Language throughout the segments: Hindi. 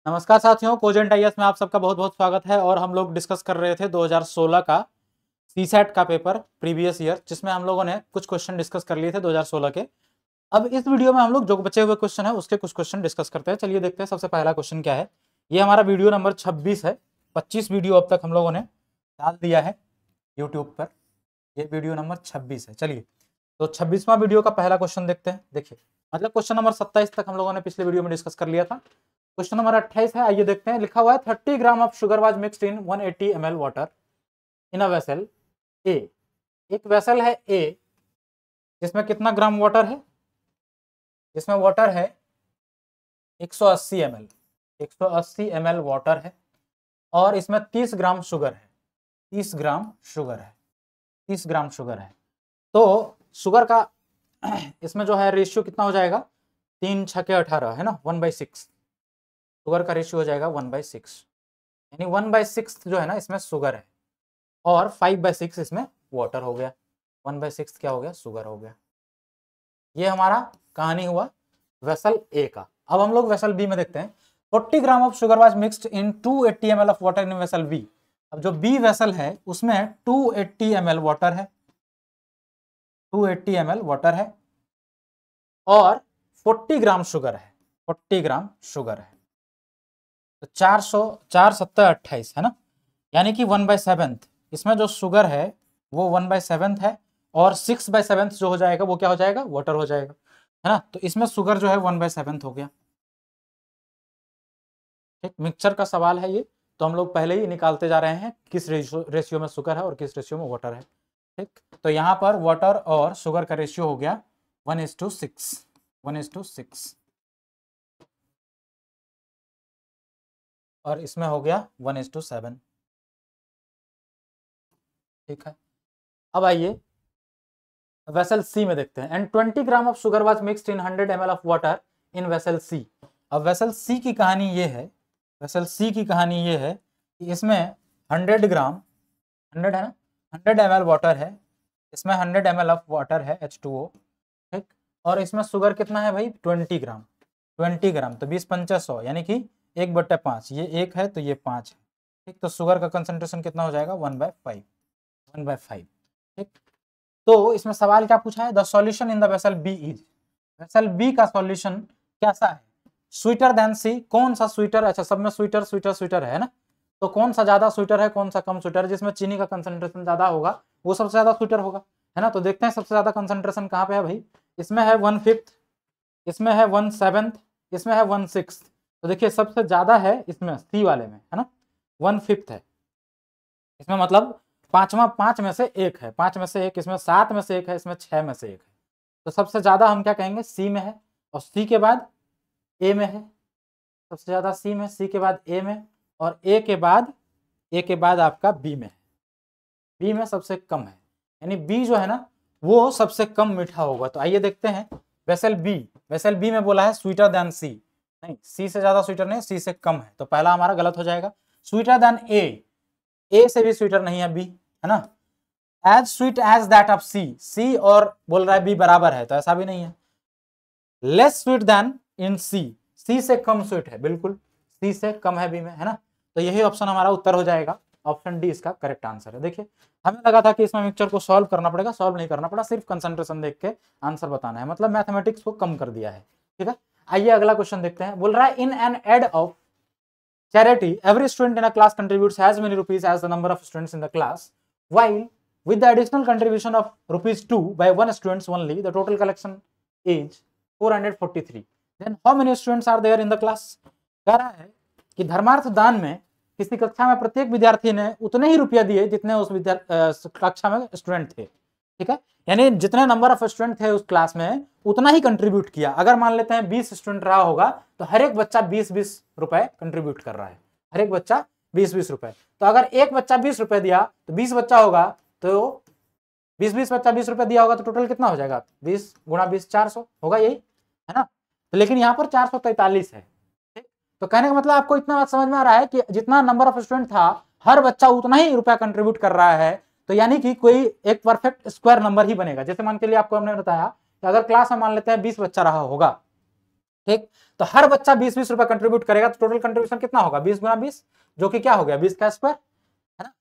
नमस्कार साथियों, कोजेंट आईएएस में आप सबका बहुत बहुत स्वागत है। और हम लोग डिस्कस कर रहे थे 2016 का सीसैट का पेपर प्रीवियस ईयर, जिसमें हम लोगों ने कुछ क्वेश्चन डिस्कस कर लिए थे 2016 के। अब इस वीडियो में हम लोग जो बचे हुए क्वेश्चन है उसके कुछ क्वेश्चन डिस्कस करते हैं। चलिए देखते हैं सबसे पहला क्वेश्चन क्या है। ये हमारा वीडियो नंबर 26 है। 25 वीडियो अब तक हम लोगों ने डाल दिया है यूट्यूब पर। ये वीडियो नंबर 26 है। चलिए तो 26वां वीडियो का पहला क्वेश्चन देखते हैं। देखिए, मतलब क्वेश्चन नंबर 27 तक हम लोगों ने पिछले वीडियो में डिस्कस कर लिया था। क्वेश्चन नंबर 28 है, आइए देखते हैं। लिखा हुआ है 30 ग्राम of sugar was mixed in 180 ml water in a vessel A. एक वेसल है ए, जिसमें कितना ग्राम वाटर है? जिसमें वाटर है 180 ml। 180 ml वाटर है और इसमें 30 ग्राम शुगर है। 30 ग्राम शुगर है। 30 ग्राम शुगर है। तो शुगर का इसमें जो है रेशियो कितना हो जाएगा? 3 छके 18 है ना, 1/6। शुगर का रेशियो हो जाएगा 1/6, यानी 1/6 जो है ना इसमें शुगर है और 5/6 इसमें वाटर हो गया। 1/6 क्या हो गया? शुगर हो गया। ये हमारा कहानी हुआ वेसल ए का। अब हम लोग वेसल बी में देखते हैं। 40 gram of sugar was mixed in 280 ml of water in vessel B. अब जो बी वेसल है उसमें 280 ml वाटर है। 280 ml वाटर है और 40 ग्राम शुगर है। 40 ग्राम शुगर है। तो 4 7 28 है ना, यानी कि 1/7। इसमें जो शुगर है वो 1/7 है और 6/7 जो हो जाएगा वो क्या हो जाएगा? वाटर हो जाएगा, है ना। तो इसमें शुगर जो है 1/7 हो गया। ठीक, मिक्सचर का सवाल है ये, तो हम लोग पहले ही निकालते जा रहे हैं किस रेशियो में शुगर है और किस रेशियो में वाटर है। ठीक, तो यहाँ पर वाटर और शुगर का रेशियो हो गया 1:6। 1:6 और इसमें हो गया 1:7। ठीक है, अब आइए वेसल सी में देखते हैं। And 20 gram of sugar was mixed in 100 ml of water in vessel C. अब वेसल सी की कहानी ये है, वेसल सी की कहानी ये है कि इसमें 100 ग्राम, 100 है ना, 100 ml वाटर है। इसमें 100 ml ऑफ वाटर है H2O। ठीक, और इसमें शुगर कितना है भाई? 20 ग्राम। 20 ग्राम तो 20 पंचा 100, यानी कि 1/5। ये 1 है तो ये 5 है। ठीक, तो शुगर का कंसंट्रेशन कितना हो जाएगा? 1/5। 1/5। ठीक, तो इसमें सवाल क्या पूछा है? The solution in the vessel B is. Vessel B का सॉल्यूशन कैसा है? Sweeter than C. कौन सा स्वीटर? अच्छा, सब में स्वीटर स्वीटर स्वीटर है ना, तो कौन सा ज्यादा स्वीटर है, कौन सा कम स्वीटर है? जिसमें चीनी का कंसंट्रेशन ज्यादा होगा वो सबसे ज्यादा स्वीटर होगा, है ना। तो देखते हैं सबसे ज्यादा कंसंट्रेशन कहाँ पे है भाई। इसमें है 1/5, इसमें है 1/7, इसमें है 1/6। तो देखिए सबसे ज्यादा है इसमें सी वाले में, है ना, 1/5 है इसमें, मतलब पांचवा 5 में से 1 है। 5 में से 1, इसमें 7 में से 1 है, इसमें 6 में से 1 है। तो सबसे ज्यादा हम क्या कहेंगे? सी में है, और सी के बाद ए में है। सबसे ज्यादा सी में, सी के बाद ए में, और ए के बाद आपका बी में है। बी में सबसे कम है, यानी बी जो है ना वो सबसे कम मीठा होगा। तो आइए देखते हैं वेसल बी। वेसल बी में बोला है स्वीटर देन सी, नहीं, सी से ज्यादा स्वीटर नहीं, सी से कम है, तो पहला हमारा गलत हो जाएगा। स्वीटर देन ए से भी स्वीटर नहीं है बी, है ना। As sweet as that of C, C और बोल रहा है बी बराबर है, तो ऐसा भी नहीं है। लेस स्वीट देन इन सी, सी से कम स्वीट है, बिल्कुल सी से कम है बी में, है ना। तो यही ऑप्शन हमारा उत्तर हो जाएगा। ऑप्शन डी इसका करेक्ट आंसर है। देखिए हमें लगा था कि इसमें मिक्सचर को सॉल्व करना पड़ेगा, सॉल्व नहीं करना पड़ा, सिर्फ कंसंट्रेशन देख के आंसर बताना है, मतलब मैथमेटिक्स को कम कर दिया है। ठीक है, आइए अगला क्वेश्चन देखते हैं। बोल रहा है in an aid of charity every student in a class contributes as many rupees as the number of students in the class, while with the additional contribution of rupees 2 by one student only the total collection is 443, then how many students are there in the class। कह रहा है कि धर्मार्थ दान में किसी कक्षा में प्रत्येक विद्यार्थी ने उतने ही रुपया दिए जितने उस कक्षा में स्टूडेंट थे। ठीक है, यानी जितने नंबर ऑफ स्टूडेंट थे उस क्लास में उतना ही कंट्रीब्यूट किया। अगर मान लेते हैं 20 स्टूडेंट रहा होगा तो हर एक बच्चा 20-20 रुपए कंट्रीब्यूट कर रहा है, हर एक बच्चा 20-20 रुपए। तो अगर एक बच्चा 20 रुपए दिया तो 20 बच्चा होगा, तो 20-20 बच्चा 20 रुपए दिया होगा, तो टोटल कितना हो जाएगा? 20 × 20 400 होगा, यही है ना। तो लेकिन यहाँ पर 443 है। तो कहने का मतलब आपको इतना बात समझ में आ रहा है कि जितना नंबर ऑफ स्टूडेंट था हर बच्चा उतना ही रुपया कंट्रीब्यूट कर रहा है, तो यानी कि कोई एक परफेक्ट स्क्वायर नंबर ही बनेगा। जैसे मान के लिए आपको हमने बताया कि अगर क्लास में मान लेते हैं 20 बच्चा रहा होगा, ठीक, तो हर बच्चा 20-20 रुपए कंट्रीब्यूट करेगा तो टोटल कंट्रीब्यूशन कितना होगा 20 गुना 20, जो कि क्या हो गया 20 का स्क्वायर, है ना।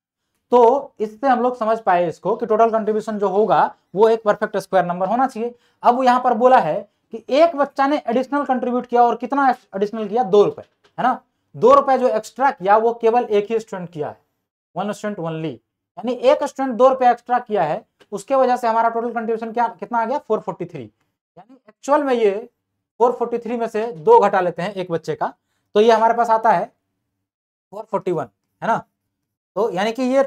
तो इससे हम लोग समझ पाए इसको कि टोटल कंट्रीब्यूशन जो होगा वो एक परफेक्ट स्क्वायर नंबर होना चाहिए। अब यहां पर बोला है कि एक बच्चा ने एडिशनल कंट्रीब्यूट किया और कितना एडिशनल किया 2 रुपए, है ना। 2 रुपए जो एक्स्ट्रा किया वो केवल एक ही स्टूडेंट किया है, वन स्टूडेंट ओनली, यानी एक स्टूडेंट 2 रुपए एक्स्ट्रा किया है, उसके वजह से हमारा टोटल कंट्रीब्यूशन क्या कितना आ गया 443, यानी एक्चुअल में ये 443 में से 2 घटा लेते हैं एक बच्चे का, तो ये हमारे पास आता है 441, है ना। तो यानी कि ये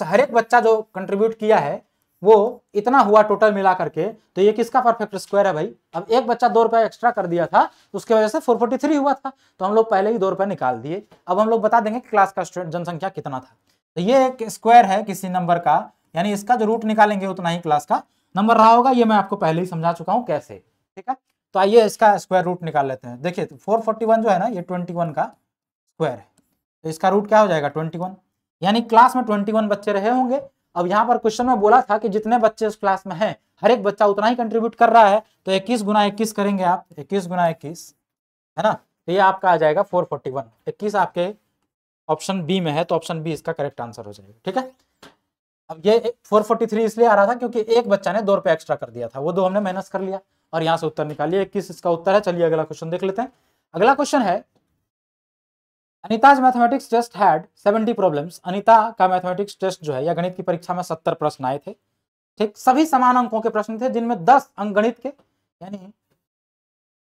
हर एक बच्चा जो कंट्रीब्यूट किया है वो इतना हुआ टोटल मिला करके, तो ये किसका परफेक्ट स्क्वायर है भाई। अब एक बच्चा 2 रुपए एक्स्ट्रा कर दिया था तो उसकी वजह से 443 हुआ था, तो हम लोग पहले ही 2 रुपए निकाल दिए। अब हम लोग बता देंगे क्लास का स्टूडेंट जनसंख्या कितना था। तो ये एक स्क्वायर है किसी नंबर का, यानी इसका जो रूट निकालेंगे उतना ही क्लास का नंबर रहा होगा, ये मैं आपको पहले ही समझा चुका हूं कैसे, ठीक है। तो आइए इसका स्क्वायर रूट निकाल लेते हैं। देखिए 441 जो है ना ये 21 का स्क्वायर है, तो इसका रूट क्या हो जाएगा 21, यानी क्लास में 21 बच्चे रहे होंगे। अब यहाँ पर क्वेश्चन में बोला था कि जितने बच्चे उस क्लास में हैं हर एक बच्चा उतना ही कंट्रीब्यूट कर रहा है, तो 21 गुना 21 करेंगे आप, 21 गुना 21, है ना, तो ये आपका आ जाएगा 441। 21 आपके ऑप्शन बी में है, तो ऑप्शन बी इसका करेक्ट आंसर हो जाएगा, ठीक है। अब ये 443 इसलिए आ रहा था क्योंकि एक बच्चा ने 2 रुपए एक्स्ट्रा कर दिया था, वो 2 हमने माइनस कर लिया और यहाँ से उत्तर निकालिए, 21 इसका उत्तर है। चलिए अगला क्वेश्चन देख लेते हैं। अगला क्वेश्चन है Anita's mathematics test had 70 problems. Anita का मैथमेटिक्स टेस्ट जो है या गणित की परीक्षा में 70 प्रश्न आए थे, ठीक, सभी समान अंकों के प्रश्न थे जिनमें 10 अंक गणित के, यानी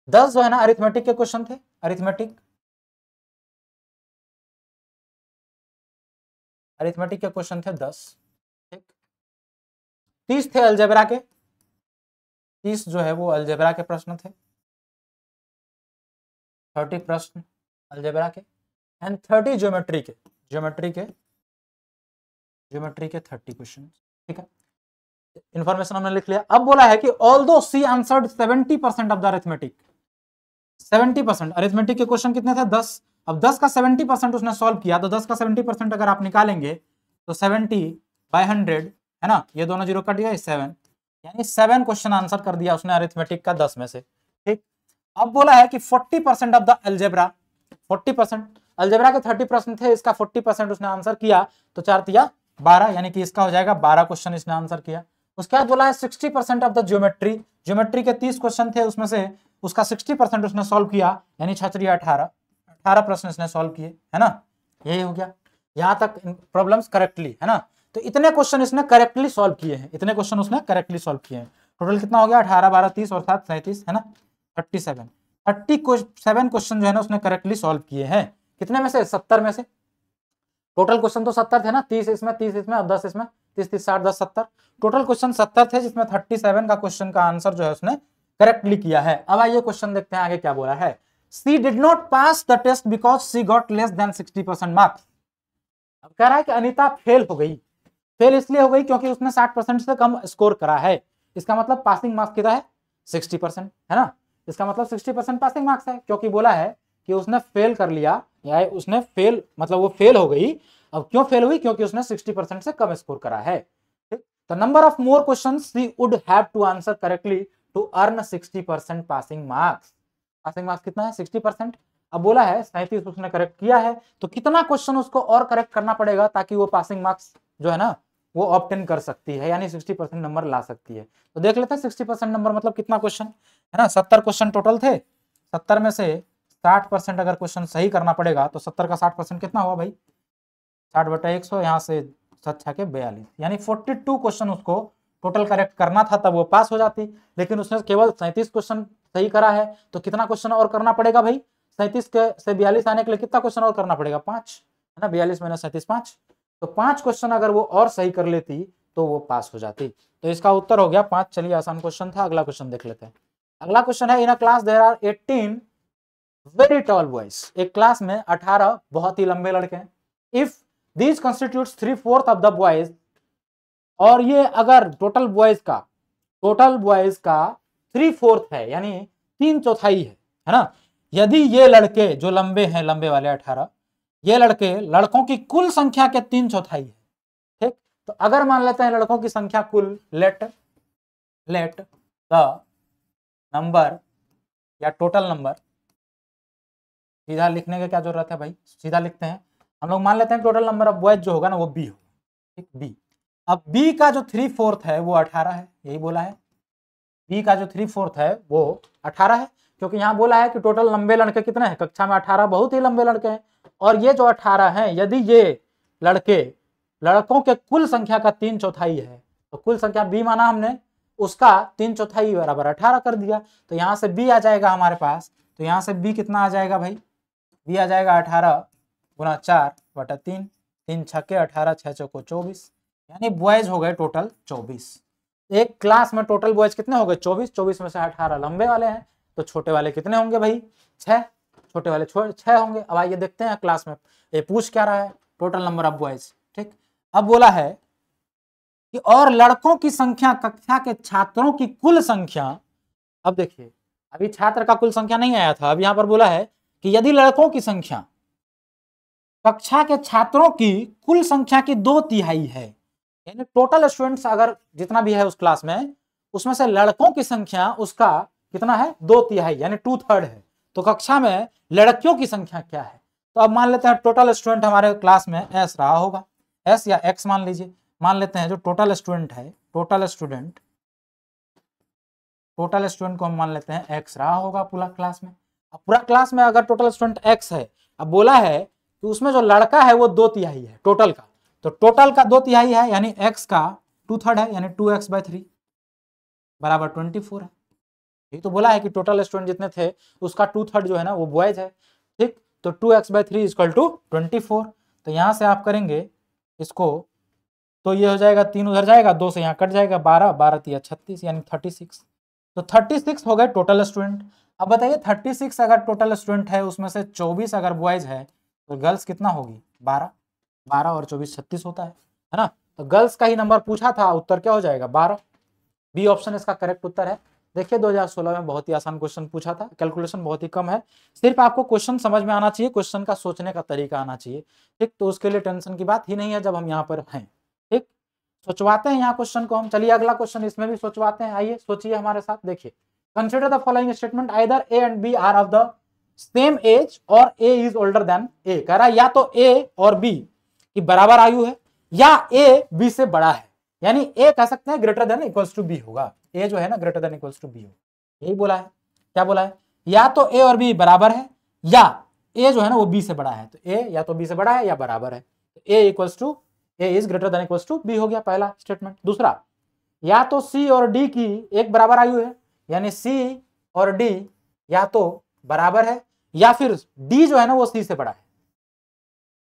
10 जो है ना अरिथमेटिक के क्वेश्चन थे, अरिथमेटिक के क्वेश्चन थे 10, ठीक। 30 थे अलजेब्रा के, 30 जो है वो अलजेब्रा के प्रश्न थे, 30 प्रश्न अलजेब्रा के, एंड 30 ज्योमेट्री के, ज्योमेट्री के 30 क्वेश्चन, ठीक है। इंफॉर्मेशन हमने लिख लिया। अब बोला है कि although she answered 70% of the arithmetic, 70% arithmetic के क्वेश्चन कितने थे 10, अब 10 का 70% उसने सॉल्व किया, तो 10 का 70% अगर आप निकालेंगे तो 70/100, है ना, ये दोनों जीरो कट गया 7, यानी 7 क्वेश्चन आंसर कर दिया उसने अरिथमेटिक का 10 में से, ठीक। अब बोला है कि 40% ऑफ द अलजेब्रा, 40% अलजेब्रा के 30 प्रश्न थे, इसका 40% उसने आंसर किया, तो 4 तिया 12, यानी कि इसका हो जाएगा 12 क्वेश्चन इसने आंसर किया। उसके बाद बोला है 60% ऑफ द ज्योमेट्री, ज्योमेट्री के 30 क्वेश्चन थे उसमें से उसका 60% उसने सॉल्व किया, यानी 18 प्रश्न इसने सॉल्व किए, है ना, यही हो गया यहां तक प्रॉब्लम्स करेक्टली, है ना। तो इतने क्वेश्चन इसने करेक्टली सॉल्व किए हैं, इतने क्वेश्चन उसने करेक्टली सॉल्व किए हैं। टोटल कितना हो गया 18 12 30 और 7 37, है ना, 37 क्वेश्चन जो है ना उसने करेक्टली सॉल्व किए हैं। कितने में से 70 में से, टोटल क्वेश्चन तो 70 थे ना, 30 इसमें और 10 इसमें, 30 30 60 10 70, टोटल क्वेश्चन 70 थे जिसमें 37 का क्वेश्चन का आंसर जो है उसने करेक्टली किया है। अब आइए क्वेश्चन देखते हैं आगे क्या बोला है। She did not pass the test because she got less than 60% marks. अब कह रहा है कि अनीता फेल हो गई, फेल इसलिए हो गई क्योंकि उसने 60% से कम स्कोर करा है। इसका मतलब पासिंग मार्क्स कितना है 60%, है ना, इसका मतलब 60% पासिंग मार्क्स है, क्योंकि बोला है कि उसने फेल कर लिया, या उसने फेल मतलब वो फेल हो गई। अब क्यों फेल हुई, क्योंकि उसने 60% से कम स्कोर करा है, ठीक। The number of more questions she would have to answer correctly to earn 60% passing marks. Passing marks कितना है 60%। अब बोला है 37 उसने करेक्ट किया है, तो कितना क्वेश्चन उसको और करेक्ट करना पड़ेगा ताकि वो पासिंग मार्क्स जो है ना वो ऑब्टेन कर सकती है, यानी 60% नंबर ला सकती है। तो देख लेते हैं 60% नंबर मतलब कितना क्वेश्चन, है ना, 70 क्वेश्चन टोटल थे, 70 में से 60% अगर क्वेश्चन सही करना पड़ेगा तो 70 का 60% कितना हुआ भाई 60/100, यहाँ से 7×6 = 42, यानी 42 क्वेश्चन उसको टोटल करेक्ट करना था, तब वो पास हो जाती। लेकिन उसने केवल 37 क्वेश्चन सही करा है, तो कितना क्वेश्चन और करना पड़ेगा भाई 37 से 42 आने के लिए कितना क्वेश्चन और करना पड़ेगा 5, है ना, 42 - 37 5, तो 5 क्वेश्चन अगर वो और सही कर लेती तो वो पास हो जाती। तो इसका उत्तर हो गया 5। चलिए आसान क्वेश्चन था, अगला क्वेश्चन देख लेते हैं। अगला क्वेश्चन है in a class there are 18 very tall boys. एक क्लास में 18 बहुत ही लंबे लड़के हैं। If these constitutes 3/4 of the boys, और ये अगर टोटल बॉयज का 3/4 है, यानी 3/4 है ना, यदि ये लड़के जो लंबे हैं, लंबे वाले 18, ये लड़के लड़कों की कुल संख्या के 3/4 है, ठीक। तो अगर मान लेते हैं लड़कों की संख्या कुल, लेट द नंबर या टोटल नंबर, सीधा लिखने की क्या जरूरत है भाई, सीधा लिखते हैं हम लोग। मान लेते हैं टोटल नंबर ऑफ बॉयज जो होगा ना वो बी होगा, ठीक, बी। अब बी का जो 3/4 है वो 18 है, यही बोला है। बी का जो 3/4 है वो 18 है, क्योंकि यहाँ बोला है कि टोटल लंबे लड़के कितने हैं कक्षा में, 18 बहुत ही लंबे लड़के हैं। और ये जो 18 हैं, यदि ये लड़के लड़कों के कुल संख्या का 3/4 है, तो कुल संख्या बी माना हमने, उसका 3/4 बराबर 18 कर दिया। तो यहाँ से बी आ जाएगा हमारे पास, तो यहाँ से बी कितना आ जाएगा भाई, बी आ जाएगा 18 गुना 4/3, 3 छक्के 18, 6 चौको 24, यानी बॉयज हो गए टोटल 24। एक क्लास में टोटल बॉयज कितने हो गए 24, 24 में से 18 लंबे वाले हैं, तो छोटे वाले कितने होंगे भाई 6, छोटे वाले 6 होंगे। अब आइए देखते हैं क्लास में ये पूछ क्या रहा है, टोटल नंबर ऑफ बॉयज, ठीक। अब बोला है कि और लड़कों की संख्या कक्षा के छात्रों की कुल संख्या, अब देखिए अभी छात्र का कुल संख्या नहीं आया था, अब यहां पर बोला है कि यदि लड़कों की संख्या कक्षा के छात्रों की कुल संख्या की 2/3 है, यानी टोटल स्टूडेंट्स अगर जितना भी है उस क्लास में, उसमें से लड़कों की संख्या उसका कितना है 2/3 यानी 2/3 है, तो कक्षा में लड़कियों की संख्या क्या है। तो अब मान लेते हैं टोटल स्टूडेंट हमारे क्लास में एस रहा होगा, एस या एक्स मान लीजिए, मान लेते हैं जो टोटल स्टूडेंट है, टोटल स्टूडेंट को हम मान लेते हैं एक्स रहा होगा पूरा क्लास में। अब पूरा क्लास में अगर टोटल स्टूडेंट एक्स है, अब बोला है कि उसमें जो लड़का है वो 2/3 है टोटल का, तो टोटल का 2/3 है यानी एक्स का 2/3 है, यानी 2x/3 बराबर 24 है। यही तो बोला है कि टोटल स्टूडेंट जितने थे उसका 2/3 जो है ना वो बॉयज है, ठीक। तो 2x/3 = 24। तो यहां से आप करेंगे इसको, तो ये हो जाएगा 3 उधर जाएगा, 2 से यहाँ कट जाएगा, 12 12 3 36 यानी 36। तो 36 हो गए टोटल स्टूडेंट। अब बताइए 36 अगर टोटल स्टूडेंट है, उसमें से 24 अगर बॉयज है, तो गर्ल्स कितना होगी 12, 12 और 24 36 होता है ना। तो गर्ल्स का ही नंबर पूछा था, उत्तर क्या हो जाएगा 12, बी ऑप्शन इसका करेक्ट उत्तर है। देखिए 2016 में बहुत ही आसान क्वेश्चन पूछा था, कैलकुलेशन बहुत ही कम है, सिर्फ आपको क्वेश्चन समझ में आना चाहिए, क्वेश्चन का सोचने का तरीका आना चाहिए, ठीक। तो उसके लिए टेंशन की बात ही नहीं है जब हम यहाँ पर हैं, ठीक। सोचवाते हैं यहाँ क्वेश्चन को हम, चलिए अगला क्वेश्चन इसमें भी सोचवाते हैं, आइए सोचिए हमारे साथ। देखिए consider the following statement, either A and B are of the same age or A is older than A. कह रहा है या तो ए और बी की बराबर आयु है या ए बी से बड़ा है, यानी ए कह सकते हैं greater than equals to B होगा, ए जो है ना greater than equals to B होगा, यही बोला है। क्या बोला है, या तो ए और बी बराबर है या ए जो है ना वो बी से बड़ा है, तो ए या तो बी से बड़ा है या बराबर है, तो A equals to A is greater than equals to B हो गया पहला स्टेटमेंट। दूसरा, या तो सी और डी की एक बराबर आयु है, यानी सी और डी या तो बराबर है या फिर डी जो है ना वो सी से बड़ा है,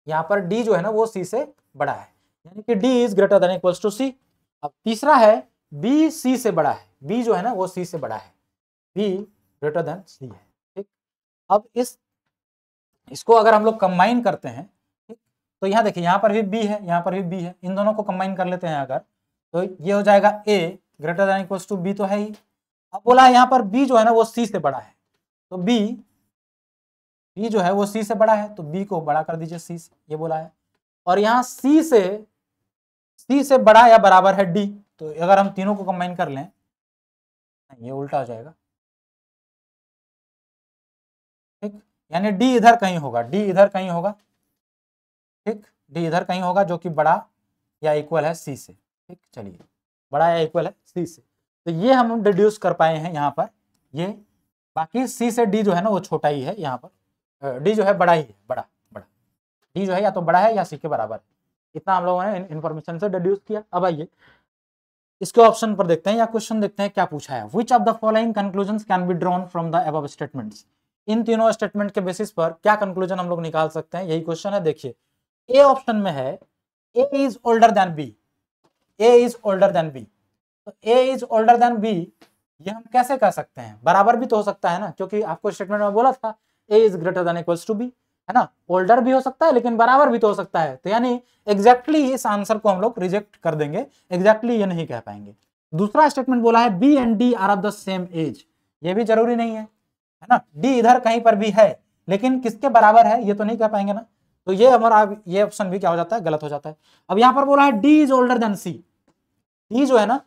यहां पर डी जो है ना वो सी से बड़ा है, यानी कि D is greater than equals to C. अब तीसरा है बी सी से बड़ा है, बी जो है ना वो सी से बड़ा है, बी ग्रेटर देन सी है, ठीक। अब इसको अगर हम लोग कंबाइन करते हैं, ठीक, तो यहाँ देखिए यहाँ पर भी बी है, यहाँ पर भी बी है, इन दोनों को कंबाइन कर लेते हैं अगर, तो ये हो जाएगा A greater than equals to B, तो है ही। अब बोला है यहाँ पर बी जो है ना वो सी से बड़ा है, तो बी जो है वो सी से बड़ा है, तो बी को बड़ा कर दीजिए सी से, ये बोला है। और यहाँ सी से बड़ा या बराबर है डी, तो अगर हम तीनों को कंबाइन कर लें, ये उल्टा हो जाएगा, ठीक, यानी डी इधर कहीं होगा, डी इधर कहीं होगा, ठीक, डी इधर कहीं होगा जो कि बड़ा या इक्वल है सी से, ठीक। चलिए बड़ा या इक्वल है सी से, तो ये हम डिड्यूस कर पाए हैं यहाँ पर, ये बाकी सी से डी जो है ना वो छोटा ही है, यहाँ पर डी जो है बड़ा ही है, बड़ा डी जो है या तो बड़ा है या सी के बराबर, इतना हम लोगों ने इन्फॉर्मेशन से डिड्यूस किया। अब आइए इसके ऑप्शन पर देखते हैं या क्वेश्चन देखते हैं क्या पूछा है। Which of the following conclusions can be drawn from the above statements, इन तीनों स्टेटमेंट के बेसिस पर क्या कंक्लूजन हम लोग निकाल सकते हैं, यही क्वेश्चन है। देखिए ए ऑप्शन में है A is older than B, A is older than B, तो A is older than B ये हम कैसे कह सकते हैं, बराबर भी तो हो सकता है ना, क्योंकि आपको स्टेटमेंट में बोला था A is greater than equals to B, है ना, ओल्डर भी हो सकता है लेकिन बराबर भी तो हो सकता है, तो यानी एग्जैक्टली इस आंसर को हम लोग रिजेक्ट कर देंगे, एग्जैक्टली ये नहीं कह पाएंगे। दूसरा स्टेटमेंट बोला है B and D are of the same age, ये भी जरूरी नहीं है ना, डी इधर कहीं पर भी है लेकिन किसके बराबर है ये तो नहीं कह पाएंगे ना, तो ये हमारा ये ऑप्शन भी क्या हो जाता है, गलत हो जाता है। अब यहां पर बोला है D is older than C, D जो है ना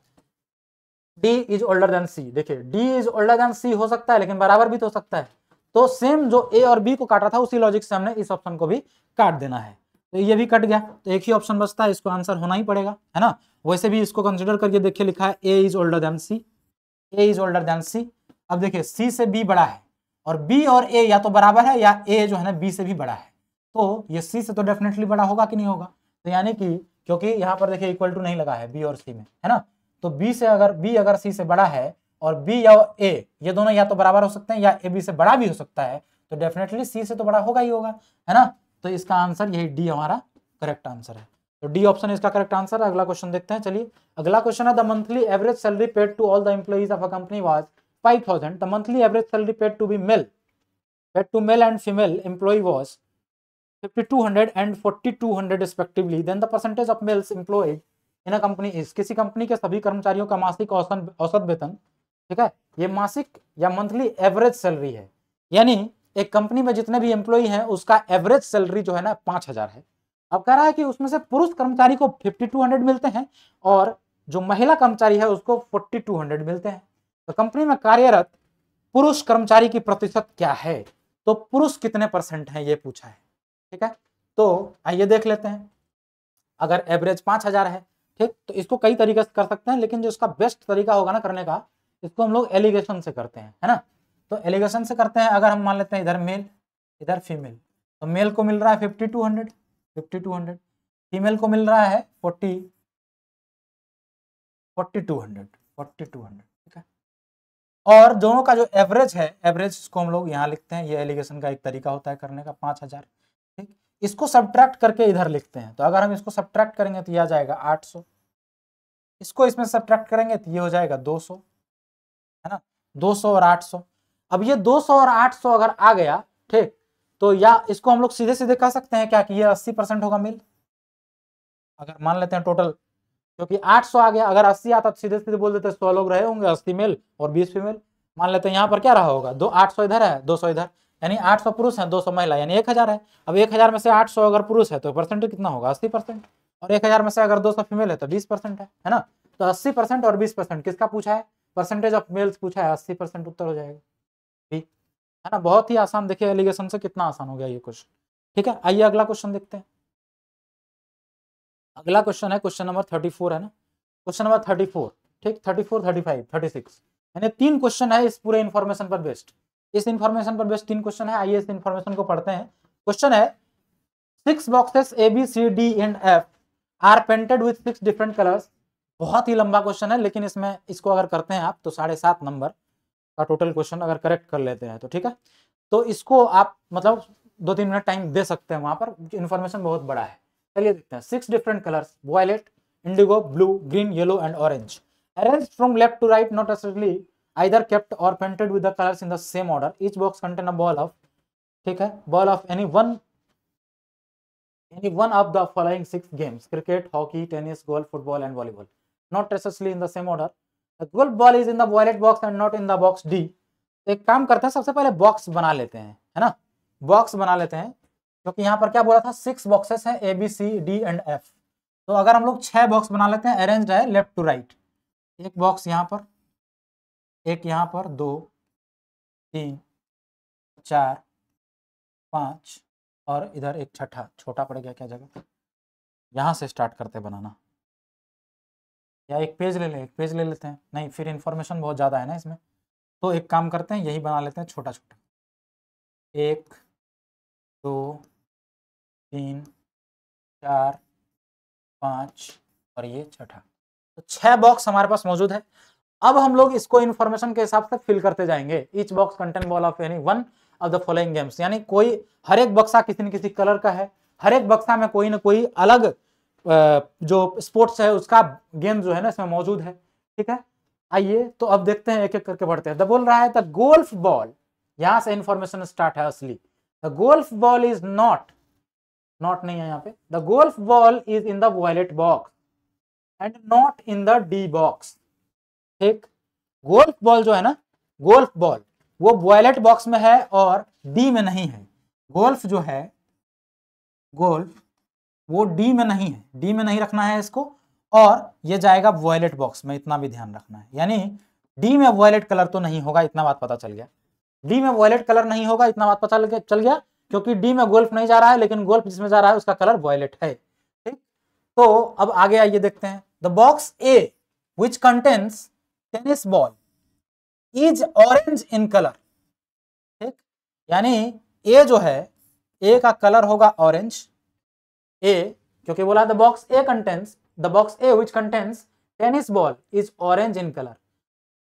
D is older than C, देखिए D is older than C हो सकता है लेकिन बराबर भी तो हो सकता है, तो सेम जो ए और बी को काटा था उसी लॉजिक से हमने इस ऑप्शन को भी काट देना है, तो ये भी कट गया, तो एक ही ऑप्शन बचता है, इसको आंसर होना ही पड़ेगा, है ना। वैसे भी इसको कंसिडर करके देखिए लिखा है A is older than C, A is older than C. अब देखिए सी से बी बड़ा है और बी और ए या तो बराबर है या ए जो है ना बी से भी बड़ा है, तो ये सी से तो डेफिनेटली बड़ा होगा कि नहीं होगा, तो यानी कि क्योंकि यहाँ पर देखिए इक्वल टू नहीं लगा है बी और सी में, है ना, तो बी अगर सी से बड़ा है और बी या ए ये दोनों या तो बराबर हो सकते हैं या ए बी से बड़ा भी हो सकता है, तो डेफिनेटली सी से तो बड़ा होगा ही होगा, है ना, तो इसका आंसर यही डी हमारा करेक्ट आंसर है, तो डी ऑप्शन इसका करेक्ट आंसर है। अगला क्वेश्चन देखते हैं, चलिए अगला क्वेश्चन है the monthly average salary paid to all the employees of a company was 5000, the monthly average salary paid to male and female employee was 5200 and 4200 respectively, then the percentage of males employed in a company is, किसी कंपनी के सभी कर्मचारियों का मासिक औसत वेतन, ठीक है, ये मासिक या मंथली एवरेज सैलरी है, यानी एक कंपनी में जितने भी एम्प्लॉय हैं उसका एवरेज सैलरी जो है ना 5000 है। अब कह रहा है कि उसमें से पुरुष कर्मचारी को 5200 मिलते हैं और जो महिला कर्मचारी है उसको 4200 मिलते हैं, तो कंपनी में कार्यरत पुरुष कर्मचारी की प्रतिशत क्या है, तो पुरुष कितने परसेंट है ये पूछा है, ठीक है, तो आइए देख लेते हैं। अगर एवरेज 5000 है, ठीक, तो इसको कई तरीके से कर सकते हैं, लेकिन जो इसका बेस्ट तरीका होगा ना करने का, इसको हम लोग एलिगेशन से करते हैं, है ना, तो एलिगेशन से करते हैं। अगर हम मान लेते हैं इधर मेल इधर फीमेल, तो मेल को मिल रहा है 5200, फीमेल को मिल रहा है 4200, ठीक है, और दोनों का जो एवरेज है, एवरेज को हम लोग यहाँ लिखते हैं, ये एलिगेशन का एक तरीका होता है करने का, 5000, ठीक, इसको सब्ट्रैक्ट करके इधर लिखते हैं, तो अगर हम इसको सब्ट्रैक्ट करेंगे तो ये आ जाएगा 800, इसको इसमें सब्ट्रैक्ट करेंगे तो ये हो जाएगा 200, है ना, 200 और 800। अब ये 200 और 800 अगर आ गया, ठीक, तो या इसको हम लोग सीधे सीधे कह सकते हैं क्या कि ये 80% होगा मेल, अगर मान लेते हैं टोटल, क्योंकि 800 आ गया, अगर 80 आता तो सीधे सीधे बोल देते 100 लोग रहे होंगे, 80 मेल और 20 फीमेल, मान लेते हैं यहाँ पर क्या रहा होगा, 800 इधर है 200 इधर, यानी 800 पुरुष है 200 महिला, यानी 1000 है। अब 1000 में से 800 अगर पुरुष है तो परसेंटेज कितना होगा 80%, और 1000 में से अगर 200 फीमेल है तो 20% है ना, तो 80% और 20% किसका पूछा है, परसेंटेज ऑफ मेल्स पूछा है, 80% उत्तर हो जाएगा, ठीक है ना, बहुत ही आसान, देखिए एलिगेशन से कितना आसान हो गया ये क्वेश्चन, ठीक है। आइए अगला क्वेश्चन देखते हैं, अगला क्वेश्चन है क्वेश्चन नंबर 34 है ना, क्वेश्चन नंबर 34, ठीक, 34, 35, 36, यानी 3 क्वेश्चन है इस पूरे इन्फॉर्मेशन पर बेस्ड, इस इन्फॉर्मेशन पर बेस्ड 3 क्वेश्चन है। आइए इस इन्फॉर्मेशन को पढ़ते हैं। क्वेश्चन है 6 boxes A B C D and F are painted with 6 different colours, बहुत ही लंबा क्वेश्चन है, लेकिन इसमें इसको अगर करते हैं आप तो 7.5 नंबर का टोटल क्वेश्चन अगर करेक्ट कर लेते हैं तो ठीक है, तो इसको आप मतलब 2-3 मिनट टाइम दे सकते हैं, वहां पर इन्फॉर्मेशन बहुत बड़ा है। चलिए देखते हैं, 6 different colours, violet, indigo, blue, green, yellow and orange, arranged from left to right, not necessarily either kept or painted with the colors in the same order, each box contain a ball of, ठीक है, ball of any one of the following 6 games, cricket, hockey, tennis, golf, football and volleyball, not necessarily in the same order, the golf ball is in the violet box and not in the box D। एक काम करते हैं, सबसे पहले बॉक्स बना लेते हैं, है ना, बॉक्स बना लेते हैं, क्योंकि यहाँ पर क्या बोला था 6 बॉक्सेस हैं A B C D and F, तो अगर हम लोग 6 बॉक्स बना लेते हैं, अरेंज्ड है लेफ्ट टू राइट, एक बॉक्स यहाँ पर, एक यहाँ पर, 2 3 4 5 और इधर एक छठा, छोटा पड़ गया क्या जगह, यहाँ से स्टार्ट करते बनाना, या एक पेज ले लेते हैं, नहीं फिर इन्फॉर्मेशन बहुत ज़्यादा है ना इसमें, तो एक काम करते हैं यही बना लेते हैं छोटा छोटा, 1 2 3 4 5 और ये छठा, तो 6 बॉक्स हमारे पास मौजूद है। अब हम लोग इसको इन्फॉर्मेशन के हिसाब से फिल करते जाएंगे, each box contain ball of any one of the following games, यानी कोई हर एक बक्सा किसी न किसी कलर का है, हर एक बक्सा में कोई ना कोई अलग जो स्पोर्ट्स है उसका गेम जो है ना इसमें मौजूद है, ठीक है। आइए तो अब देखते हैं, एक एक करके पढ़ते हैं। द बोल रहा है द गोल्फ बॉल, यहां से इंफॉर्मेशन स्टार्ट है असली, the golf ball is not नहीं है यहाँ पे, the golf ball is in the violet box and not in the D box, ठीक, गोल्फ बॉल जो है ना, गोल्फ बॉल वो वायलेट बॉक्स में है और डी में नहीं है, गोल्फ जो है, गोल्फ वो डी में नहीं है, डी में नहीं रखना है इसको, और ये जाएगा वॉयलेट बॉक्स में, इतना भी ध्यान रखना है। यानी डी में वॉयलेट कलर तो नहीं होगा, इतना बात पता चल गया। डी में वॉयलेट कलर नहीं होगा, इतना बात पता चल गया, क्योंकि डी में गोल्फ नहीं जा रहा है, लेकिन गोल्फ जिसमें जा रहा है उसका कलर वॉयलेट है। ठीक, तो अब आगे आइए देखते हैं। The box A which contains tennis ball is orange in colour. ठीक, यानी ए जो है, ए का कलर होगा ऑरेंज। ए, क्योंकि बोला the box A contains, the box A which contains tennis ball is orange in colour.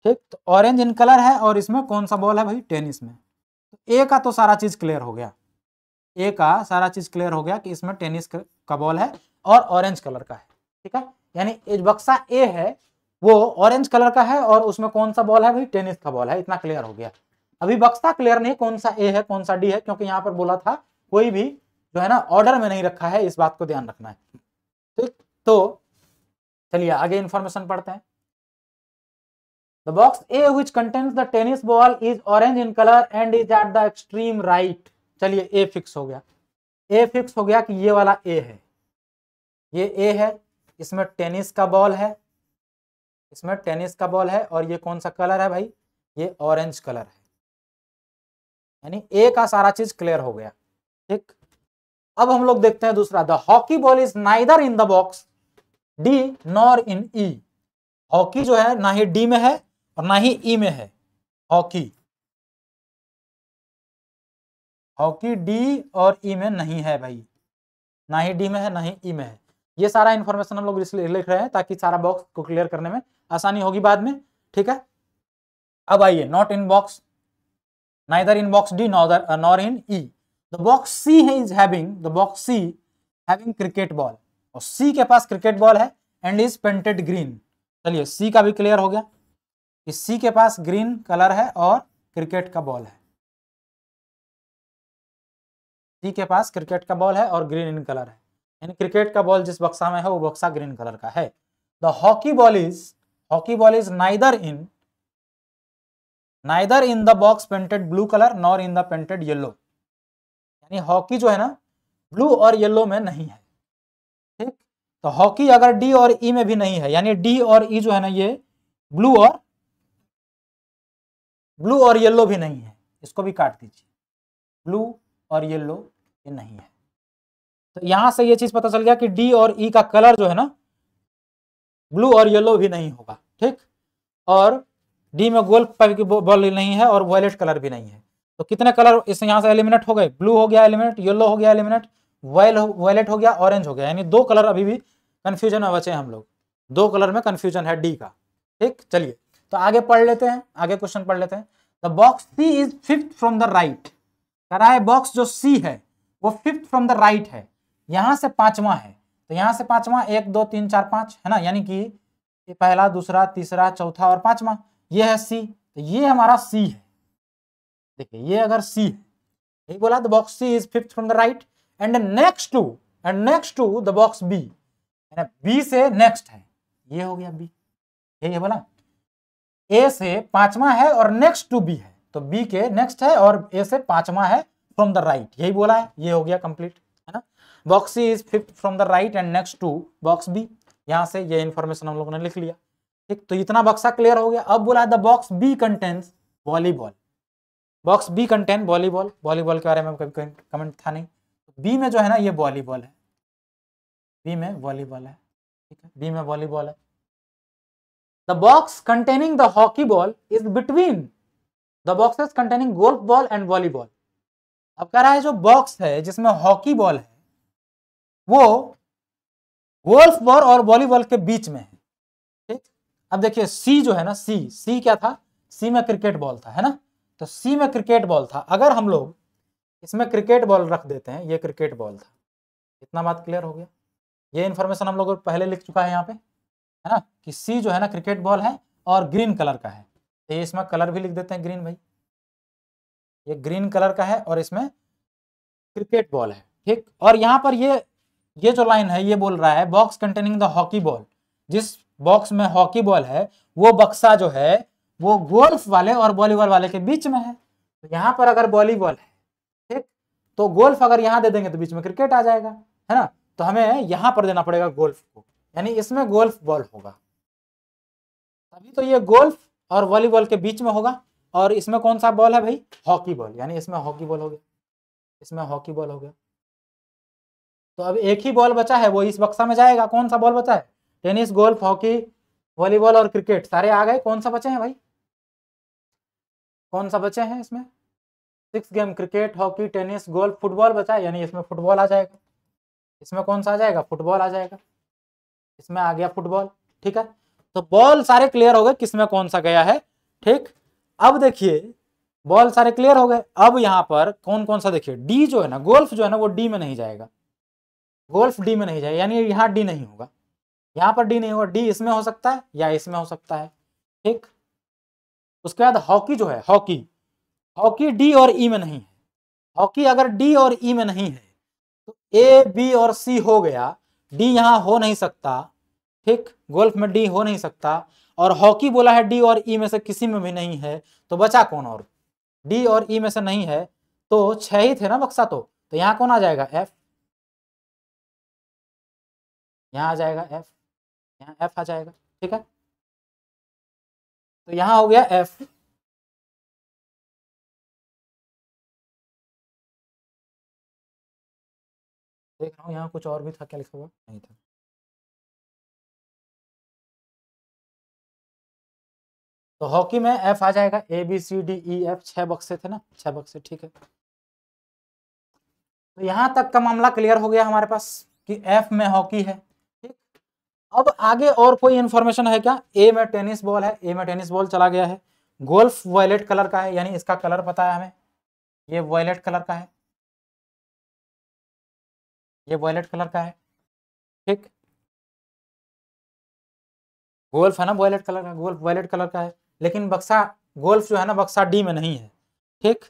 ठीक, तो ऑरेंज इन कलर है, और इसमें कौन सा बॉल है भाई, टेनिस में। ए का तो सारा चीज क्लियर हो गया, ए का सारा चीज क्लियर हो गया कि इसमें टेनिस का बॉल है और ऑरेंज कलर का है। ठीक है, यानी बक्सा ए है वो ऑरेंज कलर का है, और उसमें कौन सा बॉल है भाई, टेनिस का बॉल है। इतना क्लियर हो गया। अभी बक्सा क्लियर नहीं कौन सा ए है कौन सा डी है, क्योंकि यहाँ पर बोला था कोई भी जो है ना ऑर्डर में नहीं रखा है, इस बात को ध्यान रखना है। ठीक, तो चलिए आगे इंफॉर्मेशन पढ़ते हैं। The box A which contains the tennis ball is orange in color and is at the extreme right। चलिए A फिक्स हो गया, A फिक्स हो गया कि ये वाला A है, ये A है, इसमें टेनिस का बॉल है, इसमें टेनिस का बॉल है, और ये कौन सा कलर है भाई, ये ऑरेंज कलर है। यानी A का सारा चीज क्लियर हो गया। ठीक, अब हम लोग देखते हैं दूसरा। The hockey ball is neither in the box D nor in E. Hockey जो है ना ही डी में है और ना ही ई में है। हॉकी हॉकी डी और ई में नहीं है भाई, ना ही डी में है ना ही ई में है। ये सारा इंफॉर्मेशन हम लोग इसलिए लिख रहे हैं ताकि सारा बॉक्स को क्लियर करने में आसानी होगी बाद में। ठीक है, अब आइए, not in box, neither in box D nor in E. The box C है is having, the box C having cricket ball, और सी के पास क्रिकेट बॉल है एंड इज पेंटेड ग्रीन। चलिए सी का भी क्लियर हो गया, इस सी के पास ग्रीन कलर है और क्रिकेट का बॉल है। सी के पास क्रिकेट का बॉल है और ग्रीन इन कलर है, यानी क्रिकेट का बॉल जिस बक्सा में है वो बक्सा ग्रीन कलर का है। The hockey ball is neither in the box painted blue colour nor in the painted yellow. यानी हॉकी जो है ना ब्लू और येलो में नहीं है। ठीक, तो हॉकी अगर डी और ई में भी नहीं है, यानी डी और ई जो है ना ये ब्लू और येलो भी नहीं है, इसको भी काट दीजिए, ब्लू और येलो ये नहीं है। तो यहां से ये चीज पता चल गया कि डी और ई का कलर जो है ना ब्लू और येलो भी नहीं होगा। ठीक, और डी में गोल्फ की बॉल नहीं है और वॉयलेट कलर भी नहीं है। तो कितने कलर इस यहां से एलिमिनेट हो गए, ब्लू हो गया एलिमिनेट, येलो हो गया एलिमिनेट, वॉयलेट हो गया, ऑरेंज हो गया। यानी दो कलर अभी भी कंफ्यूजन में बचे हैं हम लोग, दो कलर में कंफ्यूजन है डी का। ठीक, चलिए तो आगे पढ़ लेते हैं, आगे क्वेश्चन पढ़ लेते हैं। The box C is fifth from the right. कह रहा है बॉक्स जो सी है वो फिफ्थ फ्रॉम द राइट है, यहां से पांचवा है। तो यहां से पांचवा 1 2 3 4 5 है ना, यानी कि पहला दूसरा तीसरा चौथा और पांचवा, ये है सी। तो ये हमारा सी है। देखिए ये अगर सी है, यही बोला the box C is fifth from the right and next to the box B, B से नेक्स्ट है, ये हो गया बी। यही बोला ए से पांचवा है और नेक्स्ट टू बी है, तो बी के नेक्स्ट है और ए से पांचवा है फ्रॉम द राइट, यही बोला है, ये हो गया कंप्लीट, है ना। Box C is fifth from the right and next to box B. यहां से ये इंफॉर्मेशन हम लोगों ने लिख लिया। ठीक, तो इतना बक्सा क्लियर हो गया। अब बोला the box B contains volleyball. Box B contain volleyball, volleyball के बारे में कभी कमेंट था नहीं। बी में जो है ना ये वॉलीबॉल है, बी में वॉलीबॉल है। ठीक है, बी में वॉलीबॉल है। The box containing the hockey ball is between the boxes containing golf ball and volleyball. अब कह रहा है जो बॉक्स है जिसमें हॉकी बॉल है वो गोल्फ बॉल और वॉलीबॉल के बीच में है। ठीक, अब देखिए सी जो है ना, सी क्या था, सी में क्रिकेट बॉल था, है ना। तो सी में क्रिकेट बॉल था, अगर हम लोग इसमें क्रिकेट बॉल रख देते हैं, ये क्रिकेट बॉल था, इतना बात क्लियर हो गया। ये इन्फॉर्मेशन हम लोग पहले लिख चुका है यहाँ पे, है ना, कि सी जो है ना क्रिकेट बॉल है और ग्रीन कलर का है। तो ये इसमें कलर भी लिख देते हैं ग्रीन भाई, ये ग्रीन कलर का है और इसमें क्रिकेट बॉल है। ठीक, और यहाँ पर ये जो लाइन है ये बोल रहा है box containing the hockey ball, जिस बॉक्स में हॉकी बॉल है वो बक्सा जो है वो गोल्फ वाले और वॉलीबॉल वाले के बीच में है। तो यहाँ पर अगर वॉलीबॉल है, ठीक, तो गोल्फ अगर यहाँ दे देंगे तो बीच में क्रिकेट आ जाएगा, है ना। तो हमें यहाँ पर देना पड़ेगा गोल्फ को, यानी इसमें गोल्फ बॉल होगा, तभी तो ये गोल्फ और वॉलीबॉल के बीच में होगा। और इसमें कौन सा बॉल है भाई, हॉकी बॉल, यानी इसमें हॉकी बॉल हो गया, इसमें हॉकी बॉल हो गया। तो अब एक ही बॉल बचा है, वो इस बक्सा में जाएगा। कौन सा बॉल बचा है, टेनिस, गोल्फ, हॉकी, वॉलीबॉल और क्रिकेट सारे आ गए। कौन सा बचे हैं भाई, कौन सा बचे हैं इसमें, 6 game, cricket, hockey, tennis, golf, football बचा है, यानी इसमें फुटबॉल आ जाएगा। इसमें कौन सा आ जाएगा, फुटबॉल आ जाएगा, इसमें आ गया फुटबॉल। ठीक है, तो बॉल सारे क्लियर हो गए किसमें कौन सा गया है। ठीक, अब देखिए बॉल सारे क्लियर हो गए। अब यहाँ पर कौन कौन सा देखिए, डी जो है ना, गोल्फ जो है ना वो डी में नहीं जाएगा, गोल्फ डी में नहीं जाएगा, यानी यहाँ डी नहीं होगा, यहाँ पर डी नहीं होगा, डी इसमें हो सकता है या इसमें हो सकता है। ठीक, उसके बाद हॉकी जो है, हॉकी, हॉकी डी और ई में नहीं है। हॉकी अगर डी और ई में नहीं है तो ए, बी और सी हो गया, डी यहां हो नहीं सकता। ठीक, गोल्फ में डी हो नहीं सकता, और हॉकी बोला है डी और ई में से किसी में भी नहीं है, तो बचा कौन, और डी और ई में से नहीं है, तो 6 ही थे ना बक्सा, तो यहां कौन आ जाएगा, एफ, यहां आ जाएगा एफ, यहां एफ आ जाएगा। ठीक है, तो यहां हो गया एफ। देख रहा हूं यहां कुछ और भी था, क्या लिखा हुआ, नहीं था। तो हॉकी में एफ आ जाएगा, A B C D E F, 6 बक्से थे ना, 6 बक्से। ठीक है, तो यहां तक का मामला क्लियर हो गया हमारे पास कि एफ में हॉकी है। ठीक, अब आगे और कोई इंफॉर्मेशन है क्या, ए में टेनिस बॉल है, ए में टेनिस बॉल चला गया है। गोल्फ वायलेट कलर का है, यानी इसका कलर पता है हमें, ये वायलेट कलर का है, ये वायलेट कलर का है। ठीक, गोल्फ है ना वायलेट कलर का, गोल्फ वायलेट कलर का है, लेकिन बक्सा गोल्फ जो है ना बक्सा डी में नहीं है। ठीक,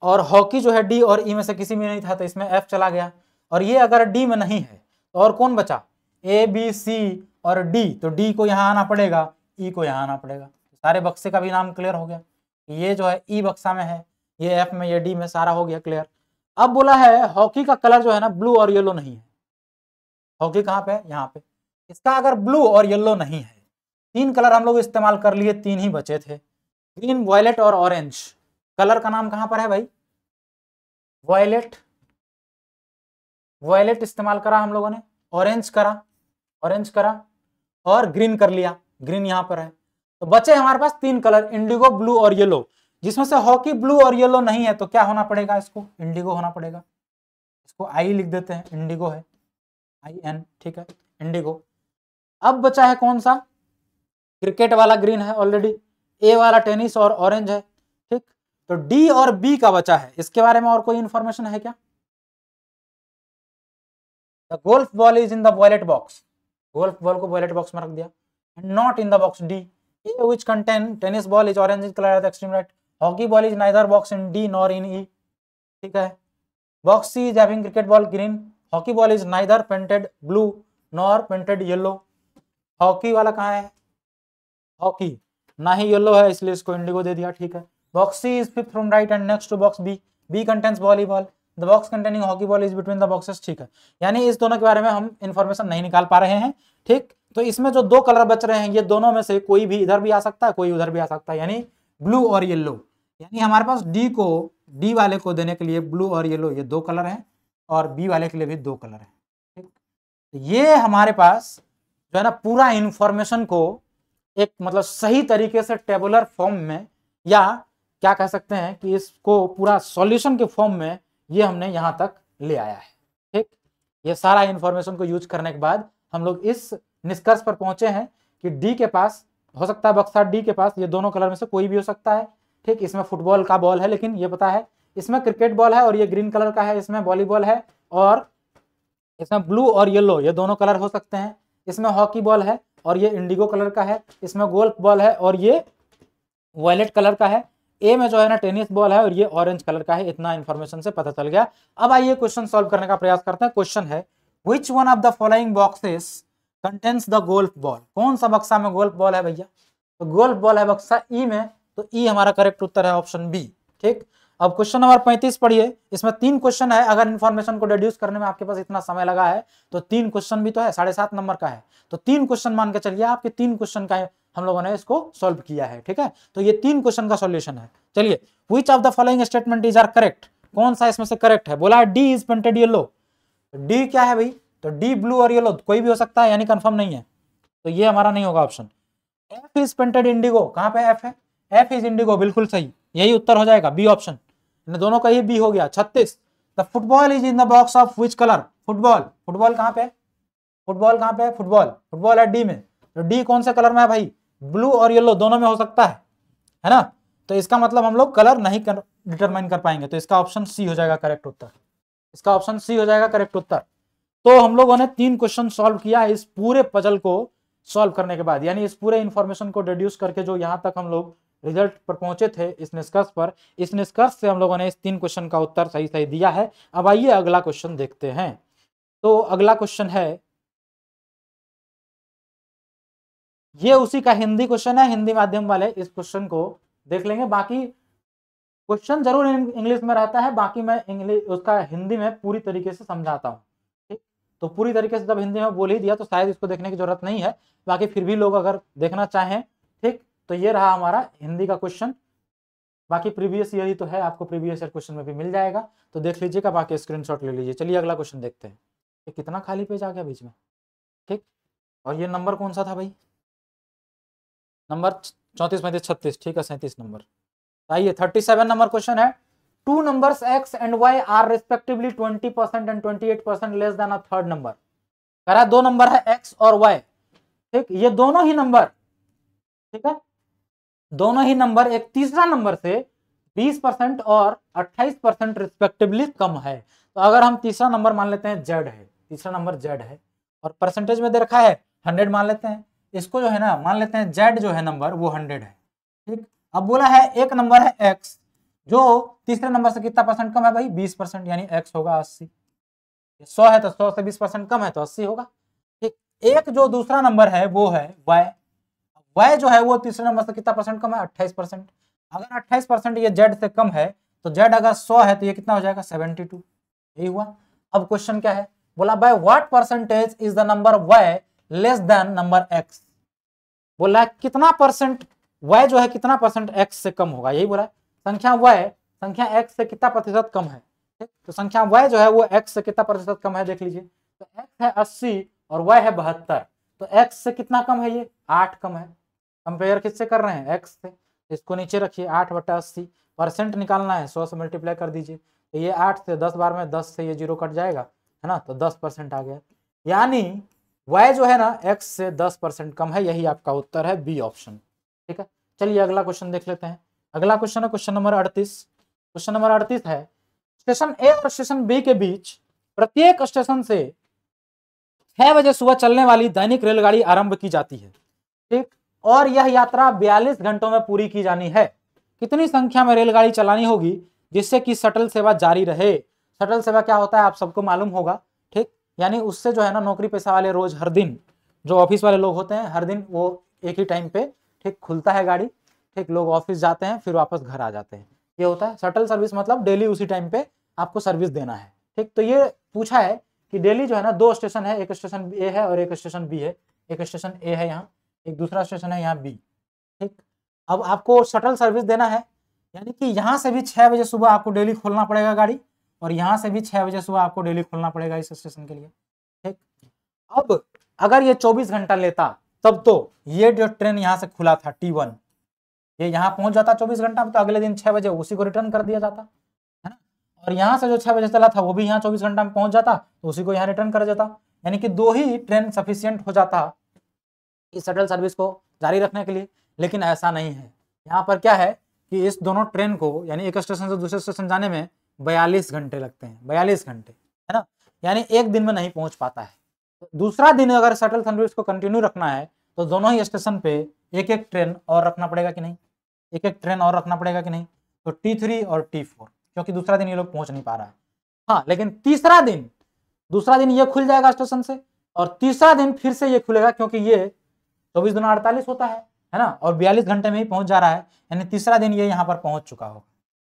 और हॉकी जो है डी और ई में से किसी में नहीं था, तो इसमें एफ चला गया। और ये अगर डी में नहीं है तो और कौन बचा, ए बी सी और डी, तो डी को यहाँ आना पड़ेगा, ई को यहाँ आना पड़ेगा। सारे बक्से का भी नाम क्लियर हो गया, ये जो है ई बक्सा में है, ये एफ में, ये डी में, सारा हो गया क्लियर। अब बोला है हॉकी का कलर जो है ना ब्लू और येलो नहीं है, हॉकी कहाँ पे है, यहाँ पे। इसका अगर ब्लू और येलो नहीं है, 3 कलर हम लोग इस्तेमाल कर लिए, 3 ही बचे थे, ग्रीन, वायलेट और ऑरेंज। कलर का नाम कहां पर है भाई, वायलेट, वायलेट इस्तेमाल करा हम लोगों ने, ऑरेंज करा, ऑरेंज करा, और ग्रीन कर लिया, ग्रीन यहां पर है। तो बचे हमारे पास 3 कलर, इंडिगो, ब्लू और येलो, जिसमें से हॉकी ब्लू और येलो नहीं है, तो क्या होना पड़ेगा, इसको इंडिगो होना पड़ेगा। इसको आई लिख देते हैं, इंडिगो है, आई एन। ठीक है, इंडिगो। अब बचा है कौन सा, क्रिकेट वाला ग्रीन है ऑलरेडी, ए वाला टेनिस और ऑरेंज है। ठीक, तो डी और बी का बचा है, इसके बारे में और कोई इंफॉर्मेशन है क्या, the golf ball is in the violet box, golf ball को वॉयलेट बॉक्स में रख दिया, not in the box D, a which contain tennis ball is orange colour at the extreme right, hockey ball is neither box in D nor in E. ठीक है, box C is having cricket ball green, hockey ball is neither painted blue nor painted yellow. Hockey वाला कहाँ है, हॉकी ना ही येलो है, इसलिए इसको इंडिगो दे दिया। ठीक है, box C is fifth from right and next to box B, B contains volleyball, the box containing hockey ball is between the boxes. ठीक है, यानी इस दोनों के बारे में हम इंफॉर्मेशन नहीं निकाल पा रहे हैं। ठीक, तो इसमें जो 2 कलर बच रहे हैं, ये दोनों में से कोई भी इधर भी आ सकता है, कोई उधर भी आ सकता है, यानी ब्लू और येलो। यानी हमारे पास डी को, डी वाले को देने के लिए ब्लू और येलो ये 2 कलर हैं, और बी वाले के लिए भी 2 कलर हैं। ठीक, ये हमारे पास जो है ना पूरा इंफॉर्मेशन को एक मतलब सही तरीके से टेबुलर फॉर्म में, या क्या कह सकते हैं कि इसको पूरा सॉल्यूशन के फॉर्म में ये हमने यहां तक ले आया है। ठीक, ये सारा इंफॉर्मेशन को यूज करने के बाद हम लोग इस निष्कर्ष पर पहुंचे हैं कि डी के पास हो सकता है, बक्सा डी के पास ये दोनों कलर में से कोई भी हो सकता है। ठीक, इसमें फुटबॉल का बॉल है, लेकिन ये पता है इसमें क्रिकेट बॉल है और ये ग्रीन कलर का है, इसमें वॉलीबॉल है, और इसमें ब्लू और येलो ये दोनों कलर हो सकते हैं, इसमें हॉकी बॉल है और ये इंडिगो कलर का है, इसमें गोल्फ बॉल है और ये वायलेट कलर का है, ए में जो है ना टेनिस बॉल है और ये ऑरेंज कलर का है। इतना इंफॉर्मेशन से पता चल गया। अब आइए क्वेश्चन सॉल्व करने का प्रयास करते हैं। क्वेश्चन है which one of the following boxes contains the golf ball, कौन सा बक्सा में गोल्फ बॉल है भैया, तो गोल्फ बॉल है बक्सा ई में, तो ई हमारा करेक्ट उत्तर है ऑप्शन बी। ठीक, अब क्वेश्चन नंबर 35 पढ़िए, इसमें 3 क्वेश्चन है। अगर इन्फॉर्मेशन को डिड्यूस करने में आपके पास इतना समय लगा है तो 3 क्वेश्चन भी तो है, 7.5 नंबर का है, तो 3 क्वेश्चन मान के चलिए आपके 3 क्वेश्चन का हम लोगों ने इसको सॉल्व किया है, ठीक है। तो ये 3 क्वेश्चन का सॉल्यूशन है। चलिए, which of the following statement is are correct, कौन सा इसमें से करेक्ट है। बोला D is painted yellow, D क्या है भाई, तो डी ब्लू और येलो कोई भी हो सकता है, यानी कंफर्म नहीं है, तो ये हमारा नहीं होगा option. F is painted Indigo, कहां पे एफ है, एफ इज इंडिगो, बिल्कुल सही, यही उत्तर हो जाएगा, बी ऑप्शन, दोनों का ही बी हो गया। 36, the football is in the box of which colour, football, football कहां पे है, फुटबॉल कहां पे है, फुटबॉल, फुटबॉल है डी में, तो डी कौन से कलर में है भाई, ब्लू और येलो दोनों में हो सकता है ना, तो इसका मतलब हम लोग कलर नहीं डिटरमाइन कर पाएंगे, तो इसका ऑप्शन सी हो जाएगा करेक्ट उत्तर, इसका ऑप्शन सी हो जाएगा करेक्ट उत्तर। तो हम लोगों ने 3 क्वेश्चन सॉल्व किया इस पूरे पजल को सॉल्व करने के बाद, यानी इस पूरे इंफॉर्मेशन को डिड्यूस करके जो यहां तक हम लोग रिजल्ट पर पहुंचे थे, इस निष्कर्ष पर, इस निष्कर्ष से हम लोगों ने इस 3 क्वेश्चन का उत्तर सही सही दिया है। अब आइए अगला क्वेश्चन देखते हैं। तो अगला क्वेश्चन है, ये उसी का हिंदी क्वेश्चन है, हिंदी माध्यम वाले इस क्वेश्चन को देख लेंगे, बाकी क्वेश्चन जरूर इंग्लिश में रहता है, बाकी मैं इंग्लिश उसका हिंदी में पूरी तरीके से समझाता हूँ, ठीक। तो पूरी तरीके से जब हिंदी में बोल ही दिया तो शायद इसको देखने की जरूरत नहीं है, बाकी फिर भी लोग अगर देखना चाहें, ठीक, तो ये रहा हमारा हिंदी का क्वेश्चन। बाकी प्रीवियस ईयर ही तो है, आपको प्रीवियस ईयर क्वेश्चन में भी मिल जाएगा, तो देख लीजिएगा, बाकी स्क्रीनशॉट ले लीजिए। चलिए अगला क्वेश्चन देखते हैं। ये कितना खाली पेज आ गया बीच में, ठीक। और ये नंबर कौन सा था भाई, नंबर 34, 35, 36, ठीक है, 37 नंबर। आइए 37 नंबर क्वेश्चन है, two numbers x and y are respectively 20% and 28% less than a third number. कह रहा है 2 नंबर है x और y, ठीक, ये दोनों ही नंबर, ठीक है, दोनों ही नंबर एक तीसरा नंबर से 20% और 28% रिस्पेक्टिवली कम है। तो अगर हम तीसरा नंबर मान लेते हैं z है, तीसरा नंबर z है, और परसेंटेज में दे रखा है 100 मान लेते हैं, इसको जो है ना मान लेते हैं z जो है नंबर वो 100 है, ठीक। अब बोला है एक नंबर है x जो तीसरे नंबर से कितना परसेंट कम है भाई, 20%, यानी x होगा 80, 100 है तो 100 से 20% कम है तो 80 होगा, ठीक। एक जो दूसरा नंबर है वो है y जो है वो तीसरे नंबर से कितना परसेंट कम है, 28%। अगर 28% ये z से कम है तो z अगर 100 है तो ये कितना हो जाएगा, 72, यही हुआ। अब क्वेश्चन क्या है, बोला by what percentage is the number y less than number x, बोला है कितना परसेंट y जो है कितना परसेंट x से कम होगा, यही बोला है। संख्या y संख्या x से कितना प्रतिशत कम है, ठीक, तो संख्या y जो है वो x से कितना प्रतिशत कम है, देख लीजिए, तो x है 80 और y है 72, तो x से कितना कम है, ये 8 कम है। कंपेयर किससे कर रहे हैं, x से, इसको नीचे रखिए, 8/80, परसेंट निकालना है, 100 से मल्टीप्लाई कर दीजिए, तो ये 8 से 10 बार में 10 से ये 0 कट जाएगा, है ना, तो 10% आ गया, यानी y जो है ना x से 10% कम है, यही आपका उत्तर है, बी ऑप्शन, ठीक है। चलिए अगला क्वेश्चन देख लेते हैं। अगला क्वेश्चन है क्वेश्चन नंबर 38। क्वेश्चन नंबर 38 है, स्टेशन ए और स्टेशन बी के बीच प्रत्येक स्टेशन से 6 बजे सुबह चलने वाली दैनिक रेलगाड़ी आरंभ की जाती है, ठीक, और यह यात्रा 42 घंटों में पूरी की जानी है। कितनी संख्या में रेलगाड़ी चलानी होगी जिससे कि शटल सेवा जारी रहे। शटल सेवा क्या होता है आप सबको मालूम होगा, ठीक, यानी उससे जो है ना नौकरी पेशा वाले रोज हर दिन, जो ऑफिस वाले लोग होते हैं हर दिन वो एक ही टाइम पे, ठीक, खुलता है गाड़ी, ठीक, लोग ऑफिस जाते हैं फिर वापस घर आ जाते हैं, ये होता है शटल सर्विस, मतलब डेली उसी टाइम पे आपको सर्विस देना है, ठीक। तो ये पूछा है कि डेली जो है ना 2 स्टेशन है, एक स्टेशन ए है और एक स्टेशन बी है, एक स्टेशन ए है यहाँ, एक दूसरा स्टेशन है यहाँ बी, ठीक। अब आपको शटल सर्विस देना है, यानी कि यहाँ से भी 6 बजे सुबह आपको डेली खोलना पड़ेगा गाड़ी, और यहाँ से भी 6 बजे सुबह आपको डेली खोलना पड़ेगा इस स्टेशन के लिए, ठीक। अब अगर ये 24 घंटा लेता तब तो ये जो ट्रेन यहाँ से खुला था T1, ये यहाँ पहुंच जाता 24 घंटा में, तो अगले दिन 6 बजे उसी को रिटर्न कर दिया जाता, है ना, और यहाँ से जो 6 बजे चला था वो भी यहाँ 24 घंटा में पहुंच जाता, तो उसी को यहाँ रिटर्न कर देता, यानी कि 2 ही ट्रेन सफिशियंट हो जाता इस शटल सर्विस को जारी रखने के लिए। लेकिन ऐसा नहीं है, यहाँ पर क्या है कि इस दोनों ट्रेन को, यानी एक स्टेशन से दूसरे स्टेशन जाने में 42 घंटे लगते हैं, 42 घंटे, है ना, यानी एक दिन में नहीं पहुंच पाता है। तो दूसरा दिन अगर शटल सर्विस को कंटिन्यू रखना है तो दोनों ही स्टेशन पे एक एक ट्रेन और रखना पड़ेगा कि नहीं, एक एक ट्रेन और रखना पड़ेगा कि नहीं, तो T3 और T4, क्योंकि दूसरा दिन ये लोग पहुंच नहीं पा रहा है। हाँ, लेकिन दूसरा दिन ये खुल जाएगा स्टेशन से, और तीसरा दिन फिर से ये खुलेगा, क्योंकि ये 24 दूना 48 होता है ना, और 42 घंटे में ही पहुंच जा रहा है, यानी तीसरा दिन ये यहाँ पर पहुंच चुका होगा,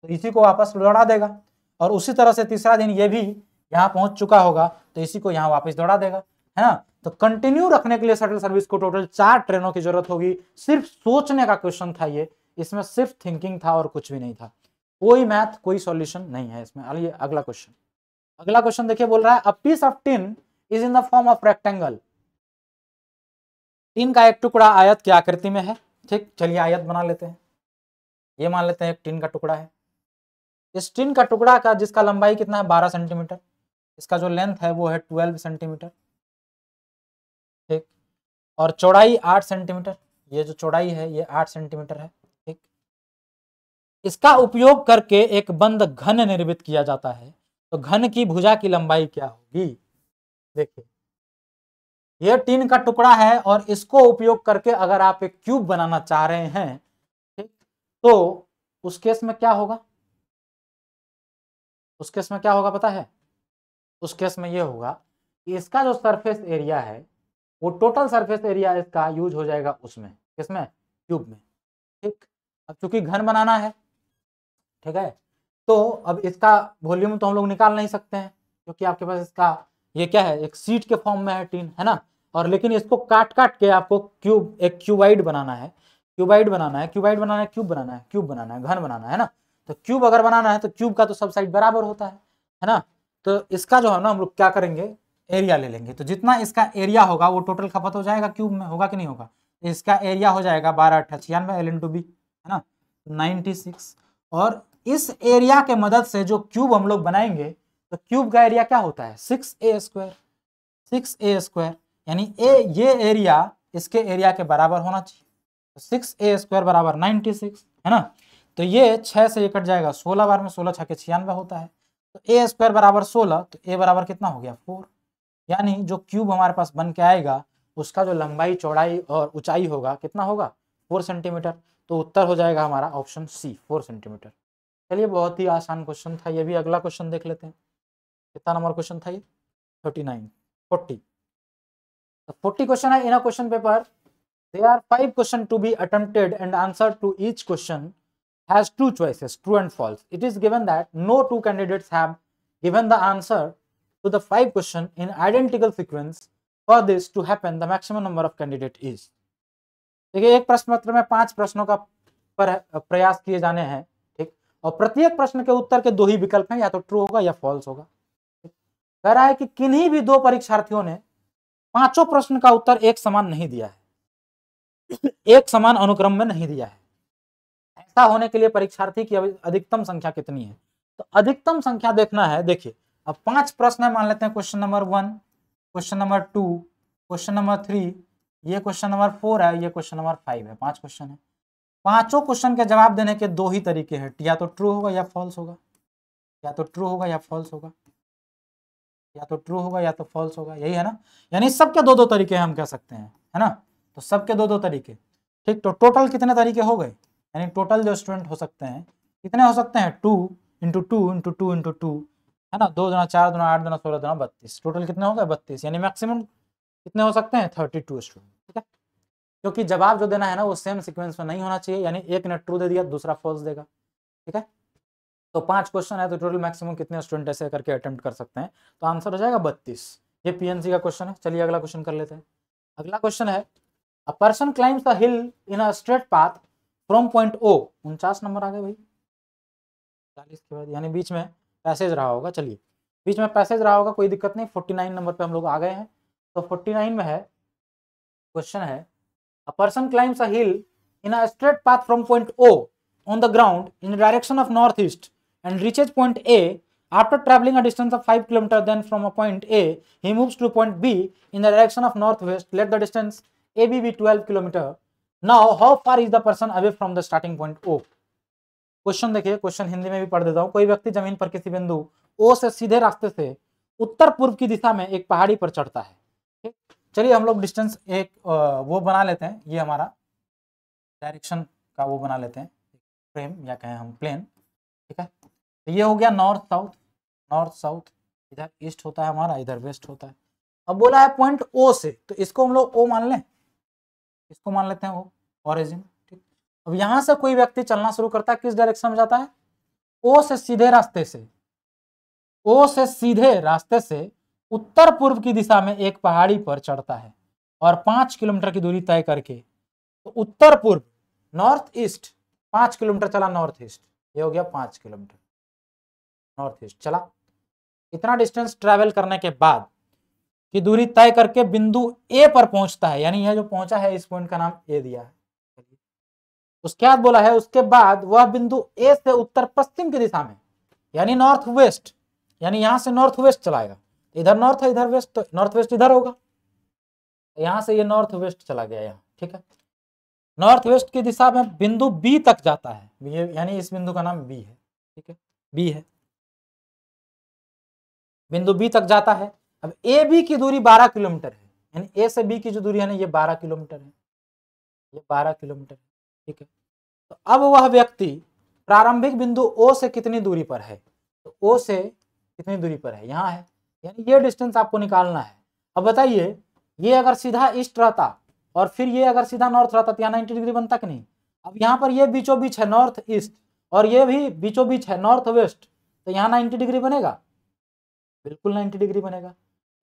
तो इसी को वापस लौटा देगा। और उसी तरह से तीसरा दिन ये भी यहाँ पहुंच चुका होगा तो इसी को यहाँ वापस दौड़ा देगा, है ना। तो कंटिन्यू रखने के लिए शटल सर्विस को टोटल 4 ट्रेनों की जरूरत होगी। सिर्फ सोचने का क्वेश्चन था ये, इसमें सिर्फ थिंकिंग था और कुछ भी नहीं था, कोई मैथ कोई सॉल्यूशन नहीं है इसमें। आइए अगला क्वेश्चन, अगला क्वेश्चन देखिए, बोल रहा है a piece of tin is in the form of rectangle. Tin का एक टुकड़ा आयत की आकृति में है, ठीक, चलिए आयत बना लेते हैं। ये मान लेते हैं एक टिन का टुकड़ा है। इस टिन का टुकड़ा का जिसका लंबाई कितना है 12 सेंटीमीटर, इसका जो लेंथ है वो है 12 सेंटीमीटर, ठीक, और चौड़ाई 8 सेंटीमीटर, ये जो चौड़ाई है ये 8 सेंटीमीटर है, ठीक। इसका उपयोग करके एक बंद घन निर्मित किया जाता है, तो घन की भुजा की लंबाई क्या होगी। देखिए ये टिन का टुकड़ा है और इसको उपयोग करके अगर आप एक क्यूब बनाना चाह रहे हैं, ठीक, तो उस केस में क्या होगा, उस केस में क्या होगा पता है, उस केस में ये होगा कि इसका जो सरफेस एरिया है वो टोटल सरफेस एरिया इसका यूज हो जाएगा उसमें, किसमें, क्यूब में, ठीक। अब चूंकि घन बनाना है, ठीक है, तो अब इसका वॉल्यूम तो हम लोग निकाल नहीं सकते हैं क्योंकि आपके पास इसका ये क्या है, एक सीट के फॉर्म में है टिन, है ना। और लेकिन इसको काट काट के आपको क्यूब, एक क्यूबाइड बनाना है, क्यूबाइड बनाना है, क्यूबाइड बनाना है, क्यूब बनाना है, क्यूब बनाना है, घन बनाना है ना। तो क्यूब अगर बनाना है तो क्यूब का तो सब साइड बराबर होता है ना। तो इसका जो है ना हम लोग क्या करेंगे, एरिया ले लेंगे, तो जितना इसका एरिया होगा वो टोटल खपत हो जाएगा क्यूब में, होगा कि नहीं होगा। इसका एरिया हो जाएगा 12×8 = 96 L × B, है ना, 96। और इस एरिया के मदद से जो क्यूब हम लोग बनाएंगे तो क्यूब का एरिया क्या होता है 6a², 6a², यानी ये एरिया इसके एरिया के बराबर होना चाहिए, तो 6a² = 96, है ना। तो ये 6 से ये कट जाएगा, 16 बार में 16 × 6 = 96 होता है, तो a² = 16, तो a बराबर कितना हो गया 4, यानी जो क्यूब हमारे पास बन के आएगा उसका जो लंबाई चौड़ाई और ऊंचाई होगा कितना होगा 4 सेंटीमीटर। तो उत्तर हो जाएगा हमारा ऑप्शन सी 4 सेंटीमीटर। चलिए बहुत ही आसान क्वेश्चन था ये भी। अगला क्वेश्चन देख लेते हैं, कितना नंबर क्वेश्चन था ये 39 40। The 40 question है in a question paper. There are 5 questions to be attempted and answer to each question has 2 choices, true and false. It is given that no 2 candidates have given the answer to the 5 question in identical sequence. For this to happen, the maximum number of candidate is. देखिए एक प्रश्न पत्र में 5 प्रश्नों का प्रयास किए जाने हैं, ठीक, और प्रत्येक प्रश्न के उत्तर के 2 ही विकल्प हैं, या तो ट्रू होगा या फॉल्स होगा। कह रहा है कि किन्हीं भी 2 परीक्षार्थियों ने 5 प्रश्न का उत्तर एक समान नहीं दिया है, एक समान अनुक्रम में नहीं दिया है। ऐसा होने के लिए परीक्षार्थी की अधिकतम संख्या कितनी है, तो अधिकतम संख्या देखना है। देखिए अब 5 प्रश्न है, मान लेते हैं question number 1, question number 2, question number 3, ये क्वेश्चन नंबर 4 है, ये क्वेश्चन नंबर 5 है, 5 क्वेश्चन है। 5 क्वेश्चन के जवाब देने के 2 ही तरीके हैं, या तो ट्रू होगा या फॉल्स होगा, या तो ट्रू होगा या फॉल्स होगा, या तो ट्रू होगा या तो फॉल्स होगा, यही है ना। यानी सबके 2-2 तरीके हम कह सकते हैं, है ना। तो सबके 2-2 तरीके, ठीक। तो टोटल कितने तरीके हो गए, यानी टोटल जो स्टूडेंट हो सकते हैं कितने हो सकते हैं 2 × 2 × 2 × 2, है ना, 2 × 4 × 8 × 16 × 32, टोटल कितने हो गए 32, यानी मैक्सिमम कितने हो सकते हैं 32 स्टूडेंट, ठीक है। क्योंकि जवाब जो देना है ना वो सेम सीक्वेंस में नहीं होना चाहिए, यानी एक ने ट्रू दे दिया दूसरा फॉल्स देगा, ठीक है। तो 5 क्वेश्चन है तो टोटल मैक्सिमम कितने स्टूडेंट ऐसे करके अटेम्प्ट कर सकते हैं, तो आंसर हो जाएगा 32। ये पीएनसी का क्वेश्चन है। चलिए अगला क्वेश्चन कर लेते हैं। अगला क्वेश्चन है a person climbs a hill in a straight path from point O, 49 number आ गए भाई 40 के बाद, यानी बीच में पैसेज रहा होगा। चलिए बीच में पैसेज रहा होगा, कोई दिक्कत नहीं। 49 नंबर पे हम लोग आ गए हैं। तो 49 में है क्वेश्चन है a person climbs a hill in a straight path from point O on the ground in the direction of northeast and reaches point A. After traveling a distance of 5 km, then from a point A, he moves to point B in the direction of northwest. Let the distance AB be 12 km. Now, how far is the person away from the starting point O? Question देखिए, क्वेश्चन हिंदी में भी पढ़ देता हूँ। कोई व्यक्ति जमीन पर किसी बिंदु O से सीधे रास्ते से उत्तर पूर्व की दिशा में एक पहाड़ी पर चढ़ता है, ठीक। चलिए हम लोग डिस्टेंस एक वो बना लेते हैं, ये हमारा डायरेक्शन का वो बना लेते हैं, फ्रेम या कहें हम प्लेन, ठीक है। तो ये हो गया नॉर्थ साउथ, नॉर्थ साउथ, इधर ईस्ट होता है हमारा, इधर वेस्ट होता है। अब बोला है पॉइंट ओ से, तो इसको हम लोग ओ मान लें, इसको मान लेते हैं ओ, ओरिजिन, ठीक। अब यहाँ से कोई व्यक्ति चलना शुरू करता है, किस डायरेक्शन में जाता है ओ से सीधे रास्ते से, ओ से सीधे रास्ते से उत्तर पूर्व की दिशा में एक पहाड़ी पर चढ़ता है और 5 किलोमीटर की दूरी तय करके, तो उत्तर पूर्व नॉर्थ ईस्ट 5 किलोमीटर चला नॉर्थ ईस्ट, ये हो गया 5 किलोमीटर नॉर्थ ईस्ट चला। इतना डिस्टेंस ट्रैवल करने के बाद की दूरी तय करके बिंदु ए पर पहुंचता है, यानी यह जो पहुंचा है इस पॉइंट का नाम ए दिया है। उसके बाद बोला है उसके बाद वह बिंदु ए से उत्तर पश्चिम की दिशा में, यानी नॉर्थ वेस्ट, यानी यहां से नॉर्थ वेस्ट चलाएगा, इधर नॉर्थ है इधर वेस्ट, तो नॉर्थ वेस्ट इधर होगा, यहां से ये नॉर्थ वेस्ट चला गया यहाँ, ठीक है। नॉर्थ वेस्ट की दिशा में बिंदु बी तक जाता है, ये यानी इस बिंदु का नाम बी है, ठीक है, बी है, बिंदु बी तक जाता है। अब ए बी की दूरी 12 किलोमीटर है, यानी ए से बी की जो दूरी है ना ये 12 किलोमीटर है, ये 12 किलोमीटर है, ठीक है। तो अब वह व्यक्ति प्रारंभिक बिंदु ओ से कितनी दूरी पर है, तो ओ से कितनी दूरी पर है, यहाँ है, यानी ये डिस्टेंस आपको निकालना है। अब बताइए ये अगर सीधा ईस्ट रहता और फिर ये अगर सीधा नॉर्थ रहता तो यहाँ 90 डिग्री बनता कि नहीं। अब यहाँ पर ये बीचों बीच है नॉर्थ ईस्ट और ये भी बीचों बीच है नॉर्थ वेस्ट, तो यहाँ 90 डिग्री बनेगा, बिल्कुल 90 डिग्री बनेगा।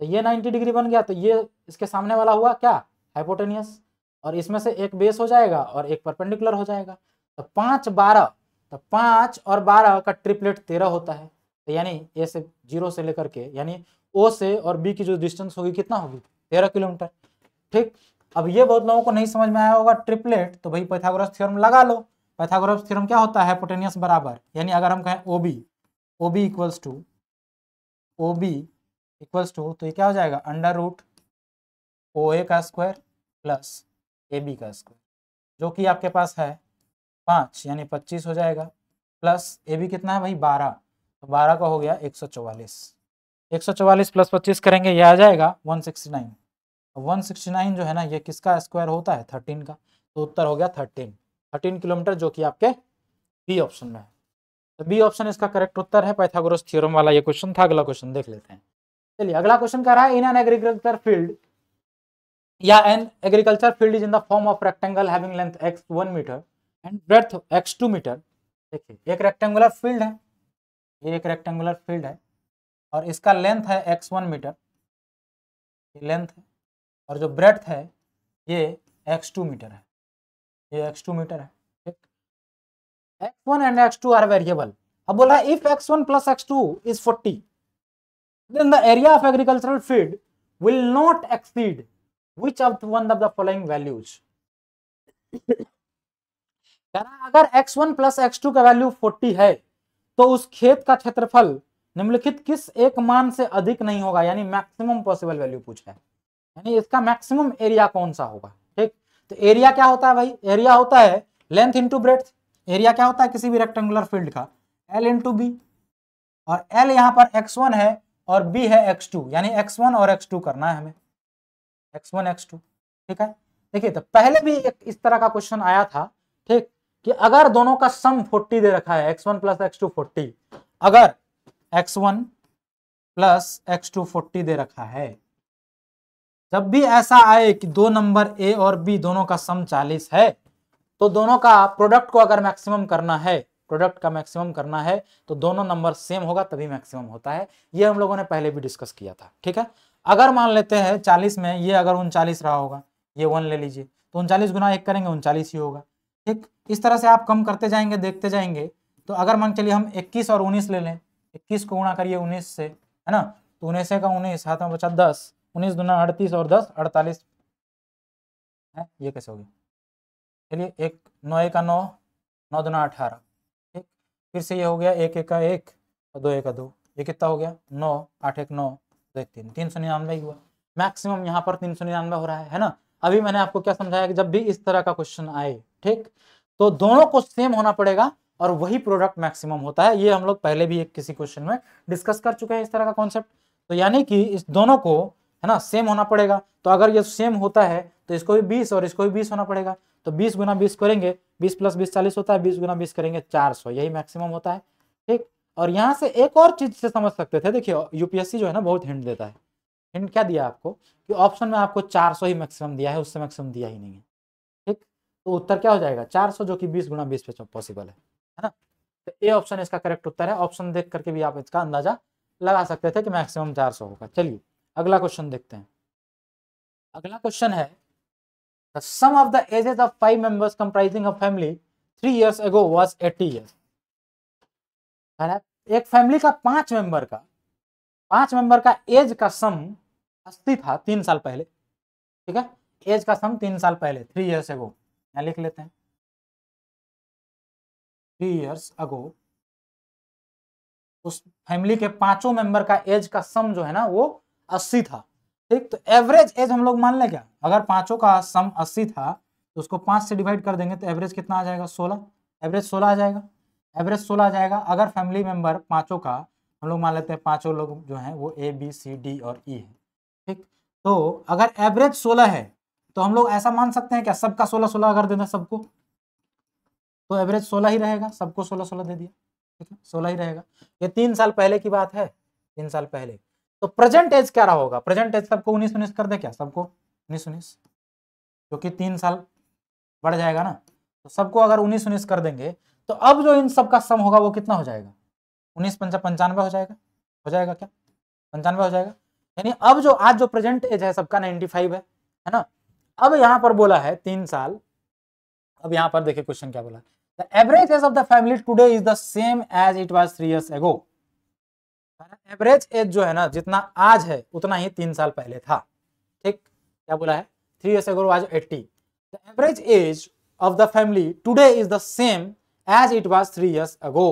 तो ये 90 डिग्री बन गया, तो ये इसके सामने वाला हुआ क्या, हाइपोटेनियस, और इसमें से एक बेस हो जाएगा और एक परपेंडिकुलर हो जाएगा। तो 5 12, तो 5 और 12 का ट्रिपलेट 13 होता है, तो यानी ए से 0 से लेकर के यानी ओ से और बी की जो डिस्टेंस होगी कितना होगी 13 किलोमीटर, ठीक। अब ये बहुत लोगों को नहीं समझ में आया होगा ट्रिपलेट, तो भाई पाइथागोरस थ्योरम लगा लो। पाइथागोरस थ्योरम क्या होता है, हाइपोटेनियस बराबर, यानी अगर हम कहें O B equals to O B equals to, तो ये क्या हो जाएगा अंडर रूट ओ ए का स्क्वायर प्लस ए बी का स्क्वायर, जो कि आपके पास है 5 यानी 25 हो जाएगा, प्लस ए बी कितना है भाई 12, तो 12 का हो गया 144, 144 प्लस 25 करेंगे ये आ जाएगा 169, 169 जो है ना ये किसका स्क्वायर होता है 13 का, तो उत्तर हो गया 13 किलोमीटर, जो कि आपके बी ऑप्शन में है। तो बी ऑप्शन इसका करेक्ट उत्तर है। पाइथागोरस थ्योरम वाला ये क्वेश्चन था। अगला क्वेश्चन देख लेते हैं। चलिए अगला क्वेश्चन कह रहा है इन एन एग्रीकल्चर फील्ड या an agriculture field is in the form of rectangle having length x1 metre and breadth x2 metre. देखिए एक रेक्टेंगुलर फील्ड है, ये एक रेक्टेंगुलर फील्ड है और इसका लेंथ है x1 मीटर, ये लेंथ है, और जो ब्रेड्थ है ये x2 मीटर है, ये x2 मीटर है, ठीक। x1 and x2 are variable. अब बोल रहा है if x1 plus x2 is 40 then the area of agricultural field will not exceed which of one of the following values। अगर x1 प्लस x2 का वैल्यू 40 है तो उस खेत का क्षेत्रफल निम्नलिखित किस एक मान से अधिक नहीं होगा, यानी मैक्सिमम पॉसिबल वैल्यू पूछा है, यानी इसका मैक्सिमम एरिया कौन सा होगा, ठीक। तो एरिया क्या होता है भाई, एरिया होता है लेंथ इंटू ब्रेड्थ। एरिया क्या होता है किसी भी रेक्टेंगुलर फील्ड का, L इंटू बी, और L यहाँ पर x1 है और B है x2, यानी x1 और x2 करना है हमें, x1 x2, ठीक है। देखिए तो पहले भी एक इस तरह का क्वेश्चन आया था, ठीक, कि अगर दोनों का सम 40 दे रखा है x1 प्लस x2 40, अगर x1 प्लस x2 40 दे रखा है, जब भी ऐसा आए कि दो नंबर A और B दोनों का सम 40 है, तो दोनों का प्रोडक्ट को अगर मैक्सिमम करना है, प्रोडक्ट का मैक्सिमम करना है तो दोनों नंबर सेम होगा तभी मैक्सिमम होता है। ये हम लोगों ने पहले भी डिस्कस किया था, ठीक है। अगर मान लेते हैं 40 में ये अगर 39 रहा होगा, ये 1 ले लीजिए, तो 39 गुना 1 करेंगे 39 ही होगा, ठीक। इस तरह से आप कम करते जाएंगे देखते जाएंगे। तो अगर मान चलिए हम 21 और 19 ले लें, 21 को गुणा करिए 19 से, है ना, तो 19 का 19 हाथ में बचा 10, 19 दुना 38 और 10 48 है, ये कैसे हो गया, चलिए 1 9 का 9, 9 दुना 18, ठीक। फिर से ये हो गया 1 1 का 1 और 2 1 का 2, ये कितना हो गया 9 8 1 9 2 1 3, 399 हुआ। मैक्सिमम यहाँ पर 399 हो रहा है ना। अभी मैंने आपको क्या समझाया कि जब भी इस तरह का क्वेश्चन आए, ठीक, तो दोनों को सेम होना पड़ेगा और वही प्रोडक्ट मैक्सिमम होता है। ये हम लोग पहले भी एक किसी क्वेश्चन में डिस्कस कर चुके हैं इस तरह का कॉन्सेप्ट। तो यानी कि इस दोनों को है ना सेम होना पड़ेगा। तो अगर ये सेम होता है तो इसको भी 20 और इसको भी 20 होना पड़ेगा। तो 20 गुना 20 करेंगे, 20 प्लस 20 40 होता है, 20 गुना 20 करेंगे 400, यही मैक्सिमम होता है, ठीक। और यहाँ से एक और चीज से समझ सकते थे, देखिए यूपीएससी जो है ना बहुत हिंट देता है। हिंट क्या दिया आपको कि ऑप्शन में आपको 400 ही मैक्सिमम दिया है, उससे मैक्सिमम दिया ही नहीं है, ठीक। तो उत्तर क्या हो जाएगा 400, जो कि 20 गुना 20 पे पॉसिबल है ना। तो ए ऑप्शन इसका करेक्ट उत्तर है। ऑप्शन देख करके भी आप इसका अंदाजा लगा सकते थे कि मैक्सिमम 400 होगा। चलिए अगला क्वेश्चन देखते हैं। अगला क्वेश्चन है the sum of the ages of 5 members comprising a family 3 years ago was 80 years। एक फैमिली का 5 मेंबर का एज का सम 80 था 3 साल पहले। ठीक है, एज का सम 3 साल पहले 3 years ago, यहाँ लिख लेते हैं 3 years ago। उस फैमिली के 5 मेंबर का एज का सम जो है ना वो 80 था। ठीक, तो एवरेज एज हम लोग मान लें क्या, अगर 5 का सम 80 था तो उसको 5 से डिवाइड कर देंगे तो एवरेज कितना आ जाएगा 16। एवरेज 16 आ जाएगा, एवरेज 16 आ जाएगा। अगर फैमिली मेंबर 5 का हम लोग मान लेते हैं 5 लोग जो हैं वो ए बी सी डी और ई है। ठीक, तो अगर एवरेज 16 है तो हम लोग ऐसा मान सकते हैं क्या, सबका 16-16 अगर देना सबको तो एवरेज 16 ही रहेगा, सबको 16-16 दे दिया। ठीक है, 16 ही रहेगा। ये 3 साल पहले की बात है, 3 साल पहले। तो प्रेजेंट एज क्या रहा होगा, प्रेजेंट एज सबको 19-19 कर दे क्या, सबको 19-19, क्योंकि 3 साल बढ़ जाएगा ना, तो सबको अगर 19-19 कर देंगे तो अब जो इन सब का सम होगा वो कितना हो जाएगा, 19-5 95 हो जाएगा। हो जाएगा क्या, 95 हो जाएगा। यानी अब जो आज जो प्रेजेंट एज है सबका 95 है ना। अब यहाँ पर बोला है 3 साल। अब यहाँ पर देखिए क्वेश्चन क्या बोला, the average age of the family today is the same age it was 3 years ago। Average age जो है ना जितना आज है उतना ही 3 साल पहले था। ठीक, क्या बोला है 3 years ago was 80। The average age of the family today is the same age it was 3 years ago।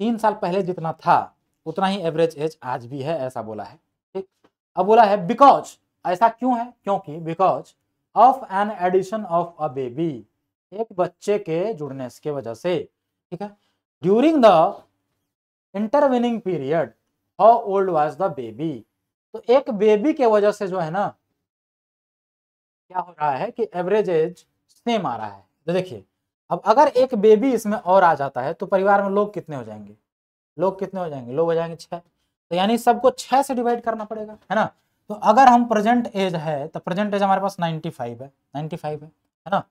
3 साल पहले जितना था उतना ही एवरेज एज आज भी है, ऐसा बोला है। ठीक, अब बोला है बिकॉज, ऐसा क्यों है, क्योंकि because of an addition of a baby, एक बच्चे के जुड़ने की वजह से। ठीक है, during the intervening period how old was the baby. तो एक बेबी के वजह से जो है ना क्या हो रहा है कि एवरेज एज सेम आ रहा है। तो देखिए अब अगर एक बेबी इसमें और आ जाता है तो परिवार में लोग कितने हो जाएंगे, लोग कितने हो जाएंगे, लोग हो जाएंगे 6। तो यानी सबको 6 से डिवाइड करना पड़ेगा, है ना। तो अगर हम प्रेजेंट एज है तो प्रेजेंट एज हमारे पास 95 है, 95 है ना।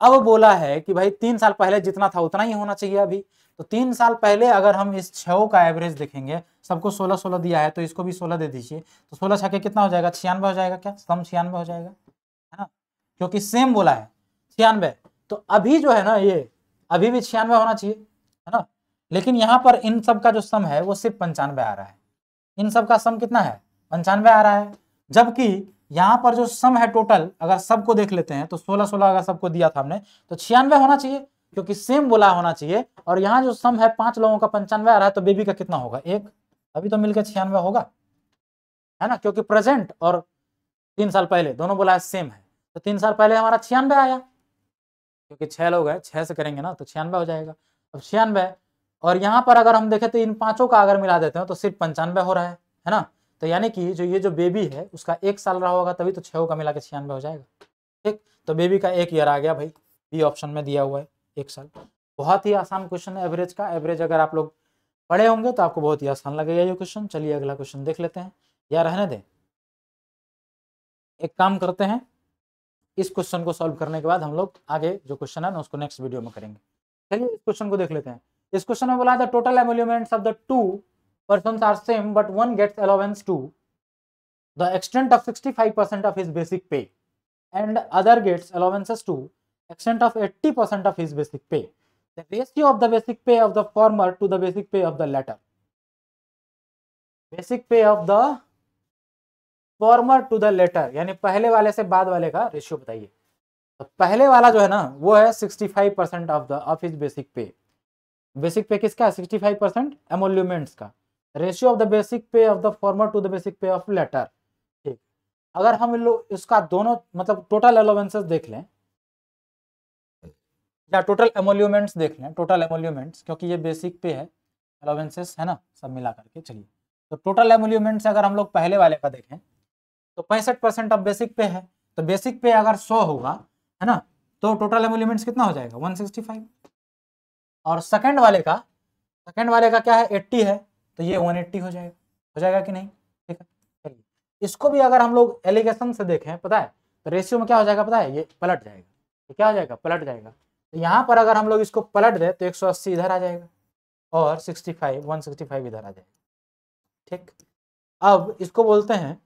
अब बोला है कि भाई 3 साल पहले जितना था उतना ही होना चाहिए अभी। तो 3 साल पहले अगर हम इस 6 का एवरेज देखेंगे, सबको 16-16 दिया है तो इसको भी 16 दे दीजिए, तो 16 छके कितना हो जाएगा 96 हो जाएगा। क्या सम 96 हो जाएगा, है ना, क्योंकि सेम बोला है 96। तो अभी जो है ना ये अभी भी 96 होना चाहिए, है ना। लेकिन यहाँ पर इन सब का जो सम है वो सिर्फ 95 आ रहा है। इन सब का सम कितना है 95 आ रहा है, जबकि यहाँ पर जो सम है टोटल अगर सबको देख लेते हैं तो 16-16 अगर सबको दिया था हमने तो 96 होना चाहिए, क्योंकि सेम बोला होना चाहिए। और यहाँ जो सम है 5 लोगों का 95 आ रहा है, तो बेबी का कितना होगा 1, अभी तो मिलकर 96 होगा, है ना, क्योंकि प्रेजेंट और 3 साल पहले दोनों बोला है सेम है। तो 3 साल पहले हमारा 96 आया, क्योंकि 6 लोग हैं 6 से करेंगे ना तो 96 हो जाएगा। अब 96 और यहाँ पर अगर हम देखें तो इन 5 का अगर मिला देते हैं तो सिर्फ 95 हो रहा है ना। तो यानी कि जो ये जो बेबी है उसका 1 साल रहा होगा तभी तो 6 का मिला के 96 हो जाएगा। ठीक, तो बेबी का 1 ईयर आ गया भाई, बी ऑप्शन में दिया हुआ है 1 साल। बहुत ही आसान क्वेश्चन है एवरेज का। एवरेज अगर आप लोग पढ़े होंगे तो आपको बहुत ही आसान लगेगा ये क्वेश्चन। चलिए अगला क्वेश्चन देख लेते हैं, या रहने दें, एक काम करते हैं, इस क्वेश्चन को सॉल्व करने के बाद हम लोग आगे जो क्वेश्चन है ना उसको नेक्स्ट वीडियो में करेंगे। चलिए इस क्वेश्चन को देख लेते हैं। इस क्वेश्चन में बोला था total emoluments of the 2 persons are same but one gets allowance to the extent of 65% of his basic pay and other gets allowances to extent of 80% of his basic pay. The ratio of the basic pay of the former to the basic pay of the latter. Basic pay of the former to the latter यानी पहले वाले से बाद वाले का रेशियो बताइए। तो पहले वाला जो है ना वो है 65% of his basic pay. Basic pay किसका है 65% एमोल्यूमेंट्स का। Ratio of the basic pay of the former to the basic pay of latter. ठीक, अगर हम लोग इसका दोनों मतलब टोटल अलाउंसेस देख लें या टोटल एमोल्यूमेंट्स देख लें, टोटल एमोल्यूमेंट्स, क्योंकि ये बेसिक पे है अलाउंसेस है ना सब मिला करके। चलिए तो टोटल एमोल्यूमेंट्स अगर हम लोग पहले वाले का देखें तो 65% ऑफ बेसिक पे है, तो बेसिक पे अगर 100 होगा, है ना, तो टोटल एमोल्यूमेंट्स कितना हो जाएगा 165। और सेकंड वाले का क्या है 80 है, तो ये 180 हो जाएगा कि नहीं। ठीक है, चलिए इसको भी अगर हम लोग एलिगेशन से देखें, पता है तो रेशियो में क्या हो जाएगा पता है, ये पलट जाएगा, ये क्या हो जाएगा पलट जाएगा। तो यहाँ पर अगर हम लोग इसको पलट दें तो 180 इधर आ जाएगा और 165 इधर आ जाएगा। ठीक, अब इसको बोलते हैं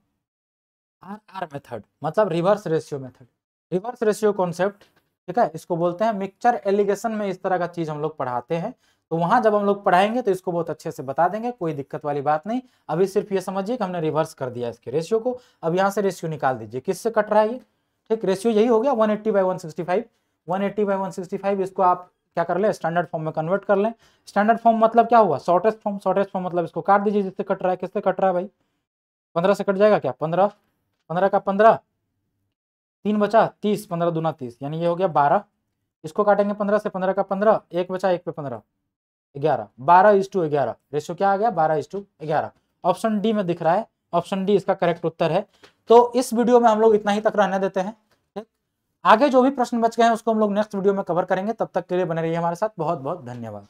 RR मेथड, मतलब reverse ratio method, reverse ratio concept. ठीक है, इसको बोलते हैं मिक्सचर एलिगेशन में इस तरह का चीज हम लोग पढ़ाते हैं, तो वहां जब हम लोग पढ़ाएंगे तो इसको बहुत अच्छे से बता देंगे, कोई दिक्कत वाली बात नहीं। अभी सिर्फ ये समझिए कि हमने रिवर्स कर दिया इसके रेशियो को। अब यहाँ से रेशियो निकाल दीजिए, किससे कट रहा है ये। ठीक, रेशियो यही हो गया 180/165, 180/165। इसको आप क्या कर ले, स्टैंडर्ड फॉर्म में कन्वर्ट कर लें। स्टैंडर्ड फॉर्म मतलब क्या हुआ, शॉर्टेस्ट फॉर्म। शॉर्टेस्ट फॉर्म मतलब इसको काट दीजिए जिससे कट रहा है। किससे कट रहा है भाई, 15 से कट जाएगा क्या, 15, 15 का 15, 3 बचा 30, 15 दूना 30, यानी ये हो गया 12। इसको काटेंगे 15 से, 15 का 15, 1 बचा, 1 पे 15, 11, 12:11। रेशियो क्या आ गया, 12:11। ऑप्शन डी में दिख रहा है, ऑप्शन डी इसका करेक्ट उत्तर है। तो इस वीडियो में हम लोग इतना ही तक रहने देते हैं। आगे जो भी प्रश्न बच गए हैं उसको हम लोग नेक्स्ट वीडियो में कवर करेंगे। तब तक के लिए बने रहिए हमारे साथ। बहुत बहुत धन्यवाद।